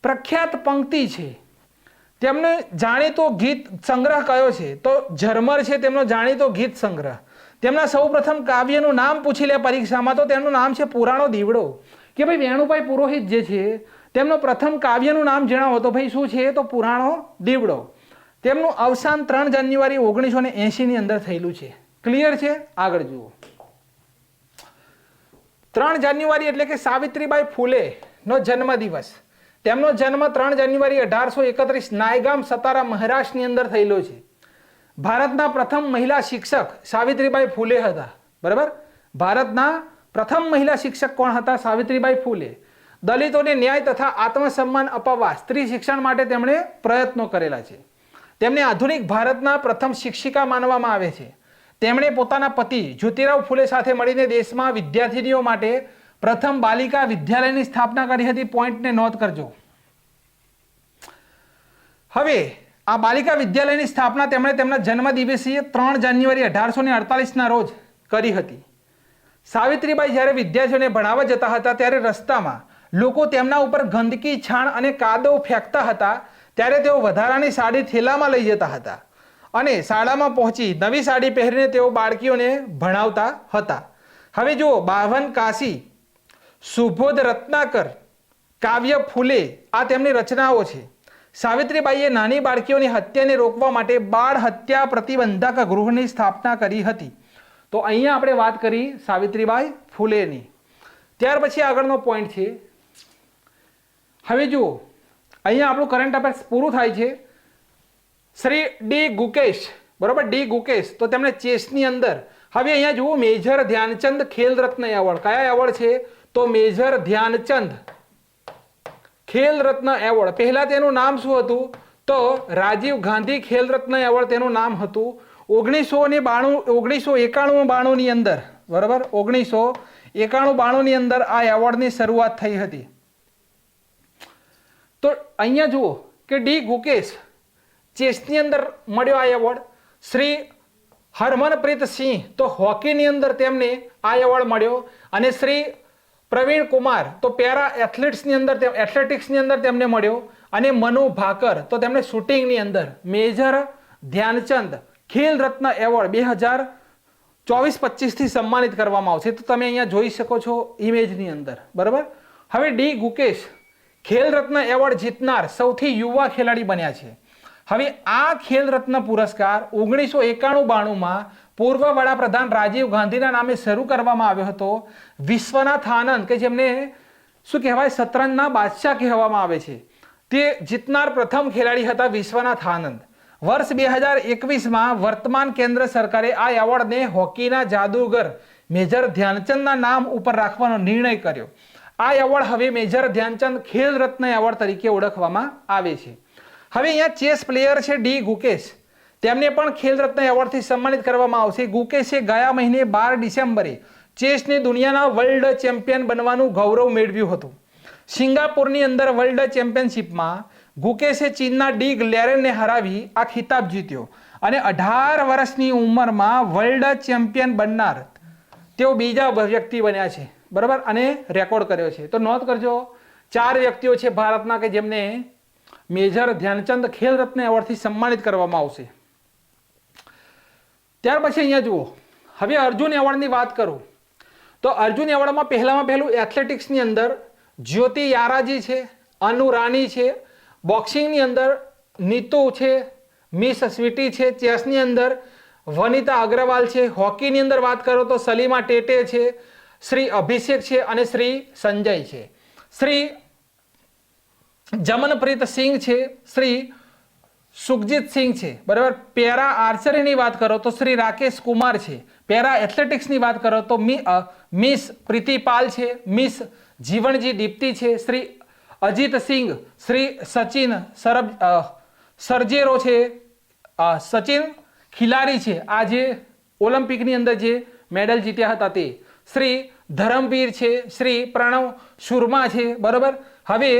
Speaker 1: પ્રખ્યાત પંક્તિ છે. તેમનો જાણીતો ગીત સંગ્રહ કયો છે તો ઝરમર છે તેમનો જાણીતો ગીત સંગ્રહ. તેમના સૌપ્રથમ કાવ્યનું નામ પૂછી લે પરીક્ષામાં તો તેમનું નામ છે પુરાણો દીવડો. કે ભાઈ વેણુભાઈ પુરોહિત જે છે તેમનો પ્રથમ કાવ્યનું નામ જણાવો તો ભાઈ શું છે તો પુરાણો દીવડો. તેમનું અવસાન 3 જાન્યુઆરી 1980 ની અંદર થયેલું છે. ક્લિયર છે? આગળ જુઓ. 3 જાન્યુઆરી એટલે કે સાવિત્રીબાઈ ફૂલે નો જન્મદિવસ. તેમનો જન્મ 3 જાન્યુઆરી 1831 નાયગામ સતારા મહારાષ્ટ્રની અંદર થયેલો છે. ભારતના પ્રથમ મહિલા શિક્ષક સાવિત્રીબાઈ ફૂલે હતા. બરાબર? ભારતના પ્રથમ મહિલા શિક્ષક કોણ હતા? સાવિત્રીબાઈ ફૂલે. દલિતોને ન્યાય તથા આત્મસન્માન અપાવવા સ્ત્રી શિક્ષણ માટે તેમણે પ્રયત્નો કરેલા છે. તેમને આધુનિક ભારતના પ્રથમ શિક્ષિકા માનવામાં આવે છે. તેમણે પોતાના પતિ જ્યોતિરાવ ફૂલે સાથે મળીને દેશમાં વિદ્યાર્થીનીઓ માટે પ્રથમ બાલિકા વિદ્યાલયની સ્થાપના કરી હતી. પોઈન્ટને નોંધ કરજો. હવે આ બાલિકા વિદ્યાલયની સ્થાપના તેમણે તેમના જન્મદિવસીય 3 જાન્યુઆરી 1848 ના રોજ કરી હતી. સાવિત્રીબાઈ જ્યારે વિદ્યાર્થીઓને ભણાવવા જતા હતા ત્યારે રસ્તામાં લોકો તેમના ઉપર ગંદકી, છાણ અને કાદવ ફેંકતા હતા. ત્યારે તેઓ વધારાની સાડી થેલામાં લઈ જતા હતા અને શાળામાં પહોંચી નવી સાડી પહેરીને તેઓ બાળકીઓને ભણાવતા હતા. હવે જુઓ, બાવન કાશી, સુબોધ રત્નાકર, કાવ્ય ફૂલે આ તેમની રચનાઓ છે. સાવિત્રીબાઈએ નાની બાળકીઓની હત્યાને રોકવા માટે બાળ હત્યા પ્રતિબંધક ગૃહની સ્થાપના કરી હતી. તો અહીંયા આપણે વાત કરી સાવિત્રીબાઈ ફૂલેની. ત્યાર પછી આગળનો પોઈન્ટ છે. હવે જુઓ, અહીંયા આપણું કરંટ અફેર્સ પૂરું થાય છે. શ્રી ડી ગુકેશ, બરોબર, ડી ગુકેશ તો તેમણે ચેસની અંદર. હવે અહીંયા જુઓ, મેજર ધ્યાનચંદ ખેલ રત્ન એવોર્ડ. કયા એવોર્ડ છે તો મેજર ધ્યાનચંદ ખેલ રત્ન એવોર્ડ. પહેલા તેનું નામ શું હતું તો રાજીવ ગાંધી ખેલ રત્ન એવોર્ડ તેનું નામ હતું. 1991-92 ની અંદર, બરાબર, 1991-92 ની અંદર આ એવોર્ડની શરૂઆત થઈ હતી. તો અહીંયા જુઓ કે ડી ગુકેશ ચેસની અંદર મળ્યો આ એવોર્ડ. શ્રી હરમનપ્રીત સિંહ તો હોકીની અંદર તેમને આ એવોર્ડ મળ્યો. અને શ્રી પ્રવીણ કુમાર તો પેરા એથ્લેટિક્સની અંદર તેમને મળ્યો. અને મનુ ભાકર તો તેમને શૂટિંગની અંદર મેજર ધ્યાનચંદ ખેલ રત્ન એવોર્ડ 2024-25 થી સન્માનિત કરવામાં આવશે. તો તમે અહીંયા જોઈ શકો છો ઇમેજની અંદર. બરાબર? હવે ડી ગુકેશ ખેલ રત્ન એવોર્ડ જીતનાર સૌથી યુવા ખેલાડી બન્યા છે. હવે આ ખેલ રત્ન પુરસ્કાર 1991-92માં પૂર્વ વડાપ્રધાન રાજીવ ગાંધીના નામે શરૂ કરવામાં આવ્યો હતો. વિશ્વનાથ આનંદ કે જેમને શું કહેવાય શતરંજના બાદશાહ કહેવામાં આવે છે, તે જીતનાર પ્રથમ ખેલાડી હતા વિશ્વનાથ આનંદ. વર્ષ 2021માં વર્તમાન કેન્દ્ર સરકારે આ એવોર્ડને હોકીના જાદુગર મેજર ધ્યાનચંદના નામ ઉપર રાખવાનો નિર્ણય કર્યો. આ એવોર્ડ હવે મેજર ધ્યાનચંદ ખેલ રત્ન એવોર્ડ તરીકે ઓળખવામાં આવે છે. હવે અહીંયા ચેસ પ્લેયર છે ડી ગુકેશ, તેમને પણ ખેલ રત્ન એવોર્ડથી સન્માનિત કરવામાં આવશે. ગુકેશે ગયા મહિને 12 ડિસેમ્બરે ચેસની દુનિયાના વર્લ્ડ ચેમ્પિયન બનવાનું ગૌરવ મેળવ્યું હતું. સિંગાપુરની અંદર વર્લ્ડ ચેમ્પિયનશિપમાં ગુકેશે ચીનના ડી ગ્લેરેનને હરાવી આ ખિતાબ જીત્યો અને 18 વર્ષની ઉંમરમાં વર્લ્ડ ચેમ્પિયન બનનાર તેઓ બીજા વ્યક્તિ બન્યા છે. બરાબર? અને રેકોર્ડ કર્યો છે. તો નોંધ કરજો, 4 વ્યક્તિઓ છે ભારતના કે જેમને મેજર ધ્યાનચંદ ખેલ રત્ન એવોર્ડથી સન્માનિત કરવામાં આવશે. ત્યાર પછી અહીંયા જુઓ, હવે અર્જુન એવોર્ડની વાત કરું તો અર્જુન એવોર્ડમાં પહેલું એથ્લેટિક્સની અંદર જ્યોતિ યારાજી છે, અનુ રાની છે, બોક્સિંગની અંદર નીતુ છે, મિસ સ્વીટી છે, ચેસની અંદર વનિતા અગ્રવાલ છે, હોકીની અંદર વાત કરો તો સલીમા ટેટે છે, શ્રી અભિષેક છે અને શ્રી સંજય છે, શ્રી જમનપ્રીત સિંહ છે, શ્રી સુખજીત સિંહ છે, બરાબર. પેરા આર્ચરીની વાત કરો તો શ્રી રાકેશ કુમાર છે. પેરા એથ્લેટિક્સની વાત કરો તો મિસ પ્રીતિપાલ છે, મિસ જીવનજી દીપ્તિ છે, શ્રી અજીત સિંહ, શ્રી સચિન સરજેરો છે, સચિન ખિલારી છે, આ જે ઓલિમ્પિકની અંદર જે મેડલ જીત્યા હતા તે, શ્રી ધરમવીર છે, શ્રી પ્રણવ શુરમા છે, બરાબર. હવે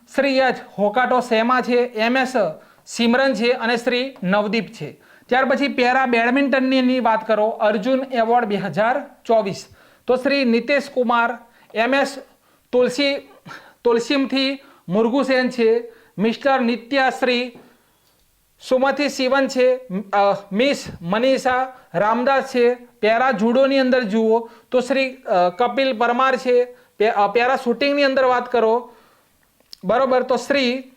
Speaker 1: શ્રી હોકાટો સેમા છે, MS સિમરન છે અને શ્રી નવદીપ છે. ત્યાર પછી પેરા બેડમિન્ટનની વાત કરો, અર્જુન એવોર્ડ 2024 તો શ્રી નિતેશ કુમાર, MS તુલસીમથી મુરગુસેન છે, મિસ્ટર નિત્યાશ્રી સુમતિ શિવન છે, મિસ મનીષા રામદાસ છે. પેરા જુડોની અંદર જુઓ તો શ્રી કપિલ પરમાર છે. પેરા શૂટિંગની અંદર વાત કરો, બરોબર, તો શ્રી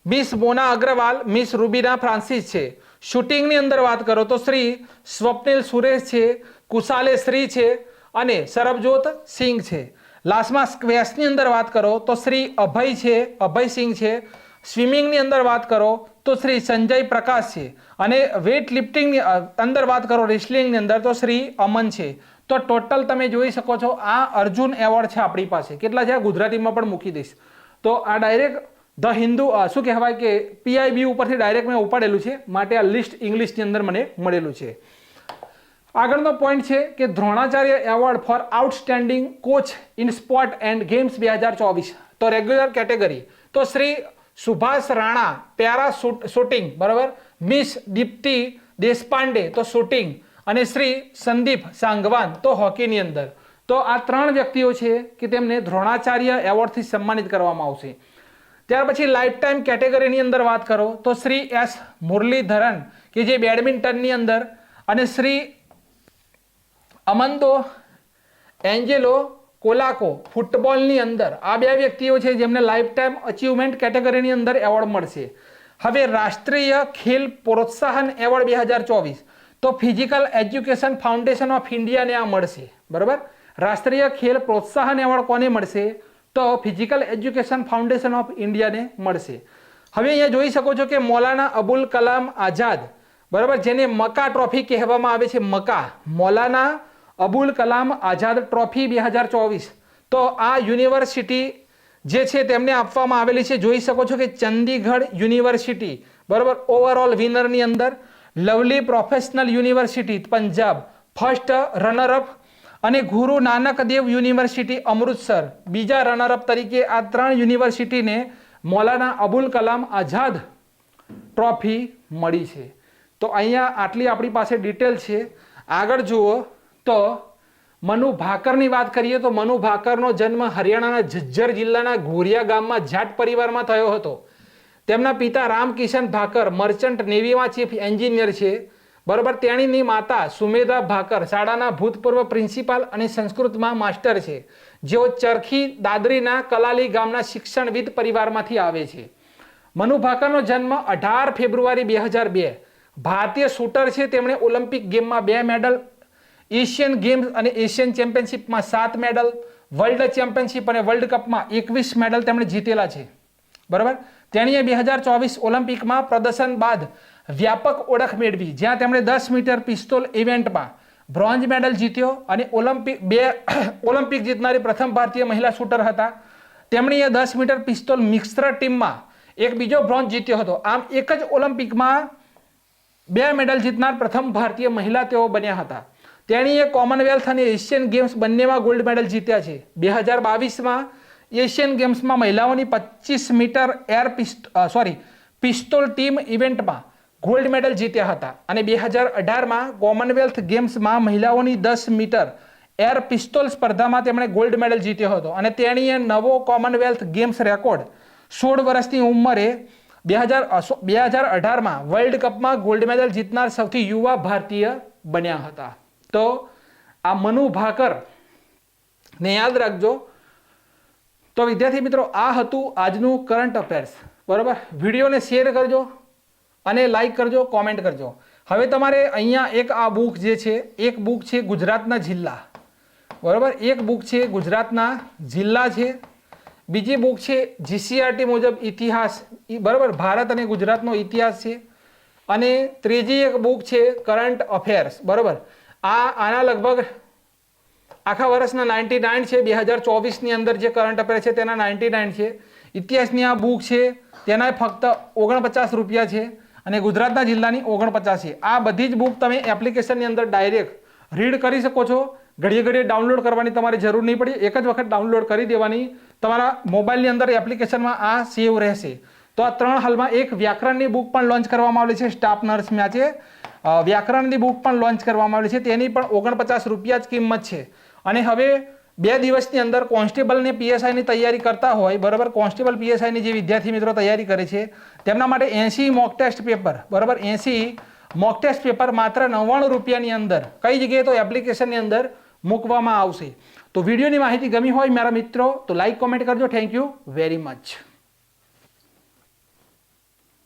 Speaker 1: મિસ મોના અગ્રવાલ, મિસ રૂબીના ફ્રાન્સિસ છે. શૂટિંગની અંદર વાત કરો તો શ્રી સ્વપ્નિલ સુરેશ છે, કુશાલે શ્રી છે અને સરબજોત સિંહ છે. લાસ્ટમાં સ્ક્વેશની અંદર વાત કરો તો શ્રી અભય છે, અભય સિંહ છે. સ્વિમિંગની અંદર વાત કરો તો શ્રી સંજય પ્રકાશ છે અને વેઇટ લિફ્ટિંગની અંદર વાત કરો, રેસલિંગની અંદર તો શ્રી અમન છે. તો ટોટલ તમે જોઈ શકો છો આ અર્જુન એવોર્ડ છે આપણી પાસે. કેટલા છે ગુજરાતીમાં પણ મૂકી દઈશ. તો આ ડાયરેક્ટ ધ હિન્દુ શું કહેવાય કે PIB ઉપરથી ડાયરેક્ટ મેં ઉપાડેલું છે, માટે આ લિસ્ટ ઇંગ્લિશની અંદર મને મળેલું છે. આગળનો પોઈન્ટ છે કે Dronacharya award four outstanding coach in sport and games 2024 તો રેગ્યુલર કેટેગરી તો શ્રી સુભાષ રાણા પેરા શૂટિંગ, બરાબર, મિસ દીપ્તિ દેશપાંડે તો શૂટિંગ અને શ્રી સંદીપ સાંગવાન તો હોકીની અંદર. તો આ 3 વ્યક્તિઓ છે કે તેમને દ્રોણાચાર્ય એવોર્ડથી સન્માનિત કરવામાં આવશે. ત્યાર પછી લાઈફ ટાઈમ કેટેગરીની અંદર વાત કરો તો શ્રી S મુરલીધરન કે જે બેડમિન્ટનની અંદર અને શ્રી અમંદો એન્જેલો કોલાકો ફૂટબોલની અંદર આ 2 વ્યક્તિઓ છે જેમને લાઈફ ટાઈમ અચીવમેન્ટ કેટેગરીની અંદર એવોર્ડ મળશે. હવે રાષ્ટ્રીય ખેલ પ્રોત્સાહન એવોર્ડ 2024 તો ફિઝિકલ એજ્યુકેશન ફાઉન્ડેશન ઓફ ઇન્ડિયાને આ મળશે, બરાબર. રાષ્ટ્રીય ખેલ પ્રોત્સાહન એવોર્ડ કોને મળશે તો ફિઝિકલ એજ્યુકેશન ફાઉન્ડેશન ઓફ ઇન્ડિયાને મળશે. હવે અહીંયા જોઈ શકો છો કે મૌલાના અબુલ કલામ આઝાદ, બરાબર, જેને મકા ટ્રોફી કહેવામાં આવે છે, મૌલાના અબુલ કલામ આઝાદ ટ્રોફી 2024 તો આ યુનિવર્સિટી જે છે તેમને આપવામાં આવેલી છે. જોઈ શકો છો કે ચંદીગઢ યુનિવર્સિટી, બરાબર, ઓવરઓલ વિનરની અંદર lovely professional university Punjab first runner-up અને ગુરુ નાનક દેવ યુનિવર્સિટી અમૃતસર બીજા રનરઅપ તરીકે આ 3 યુનિવર્સિટીને મૌલાના અબુલ કલામ આઝાદ ટ્રોફી મળી છે. તો અહીંયા આટલી આપણી પાસે ડિટેલ છે. આગળ જુઓ તો મનુ ભાકરની વાત કરીએ તો મનુ ભાકરનો જન્મ હરિયાણાના ઝજ્જર જિલ્લાના ઘોરિયા ગામમાં જાટ પરિવારમાં થયો હતો. તેમના પિતા Ramkishan Bhaker merchant નેવીમાં chief engineer છે, બરાબર. તેણીની માતા સુમેધા ભાકર શાળાના ભૂતપૂર્વ પ્રિન્સિપાલ અને સંસ્કૃતમાં માસ્ટર છે, જેઓ ચરખી દાદરીના કલાલી ગામના શિક્ષણવિદ પરિવારમાંથી આવે છે. મનુ ભાકરનો જન્મ 18 ફેબ્રુઆરી 2002 ભારતીય શૂટર છે. તેમણે ઓલિમ્પિક ગેમમાં 2 મેડલ, એશિયન ગેમ્સ અને એશિયન ચેમ્પિયનશિપમાં 7 મેડલ, વર્લ્ડ ચેમ્પિયનશિપ અને વર્લ્ડ કપમાં 21 મેડલ તેમણે જીતેલા છે, બરાબર. તેણીએ 2024 ઓલિમ્પિકમાં પ્રદર્શન બાદ વ્યાપક ઓળખ મેળવી, જ્યાં તેમણે 10 મીટર પિસ્તોલ ઇવેન્ટમાં બ્રોન્ઝ મેડલ જીત્યો અને ઓલિમ્પિક જીતનારી પ્રથમ ભારતીય મહિલા શૂટર હતા. તેમણે 10 મીટર પિસ્તોલ મિક્સ્ડ ટીમમાં એક બીજો બ્રોન્ઝ જીત્યો હતો. આમ એક જ ઓલિમ્પિકમાં 2 મેડલ જીતનાર પ્રથમ ભારતીય મહિલા તેઓ બન્યા હતા. તેણીએ કોમનવેલ્થ અને એશિયન ગેમ્સ બંનેમાં ગોલ્ડ મેડલ જીત્યા છે. 2022માં એશિયન ગેમ્સમાં મહિલાઓની 25 મીટર પિસ્તોલ ટીમ ઇવેન્ટમાં ગોલ્ડ મેડલ જીત્યા હતા અને 2018માં કોમનવેલ્થ ગેમ્સમાં મહિલાઓની 10 મીટર એર પિસ્તોલ સ્પર્ધામાં તેમણે ગોલ્ડ મેડલ જીત્યો હતો અને તેણીએ નવો કોમનવેલ્થ ગેમ્સ રેકોર્ડ 16 વર્ષની ઉંમરે 2018માં વર્લ્ડ કપમાં ગોલ્ડ મેડલ જીતનાર સૌથી યુવા ભારતીય બન્યા હતા. તો આ મનુ ભાકર ને યાદ રાખજો. તો વિદ્યાર્થી મિત્રો, આ હતું આજનું કરંટ અફેર્સ. બરાબર, વિડીયોને શેર કરજો અને લાઈક કરજો, કોમેન્ટ કરજો. હવે તમારે અહીંયા એક આ બુક જે છે, એક બુક છે ગુજરાતના જિલ્લા. બરાબર, એક બુક છે ગુજરાતના જિલ્લા છે, બીજી બુક છે જીસીઆરટી મુજબ ઇતિહાસ, બરાબર, ભારત અને ગુજરાતનો ઇતિહાસ છે, અને ત્રીજી એક બુક છે કરંટ અફેર્સ. બરાબર, આના લગભગ આખા વર્ષના 99 છે. 2024ની અંદર જે કરંટ અફેર છે તેના 99 છે. ઇતિહાસની આ બુક છે તેના ફક્ત 49 રૂપિયા છે, અને ગુજરાતના જિલ્લાની 49 છે. આ બધી જ બુક તમે એપ્લિકેશનની અંદર ડાયરેક્ટ રીડ કરી શકો છો. ઘડીએ ઘડીએ ડાઉનલોડ કરવાની તમારે જરૂર નહીં પડે, એક જ વખત ડાઉનલોડ કરી દેવાની. તમારા મોબાઈલની અંદર એપ્લિકેશનમાં આ સેવ રહેશે. તો આ 3 હાલમાં એક વ્યાકરણની બુક પણ લોન્ચ કરવામાં આવેલી છે, સ્ટાફ નર્સ મેચે વ્યાકરણની બુક પણ લોન્ચ કરવામાં આવેલી છે, તેની પણ 49 રૂપિયા જ કિંમત છે. અને હવે 2 દિવસની અંદર કોન્સ્ટેબલ ને પીએસઆઈની તૈયારી કરતા હોય, બરાબર, કોન્સ્ટેબલ પીએસઆઈની જે વિદ્યાર્થી મિત્રો તૈયારી કરે છે તેમના માટે 80 મોક ટેસ્ટ પેપર, બરાબર, 80 મોક ટેસ્ટ પેપર માત્ર 99 રૂપિયાની અંદર કઈ જગ્યાએ તો એપ્લિકેશનની અંદર મૂકવામાં આવશે. તો વિડીયોની માહિતી ગમી હોય મારા મિત્રો તો લાઈક કોમેન્ટ કરજો. Thank you very much.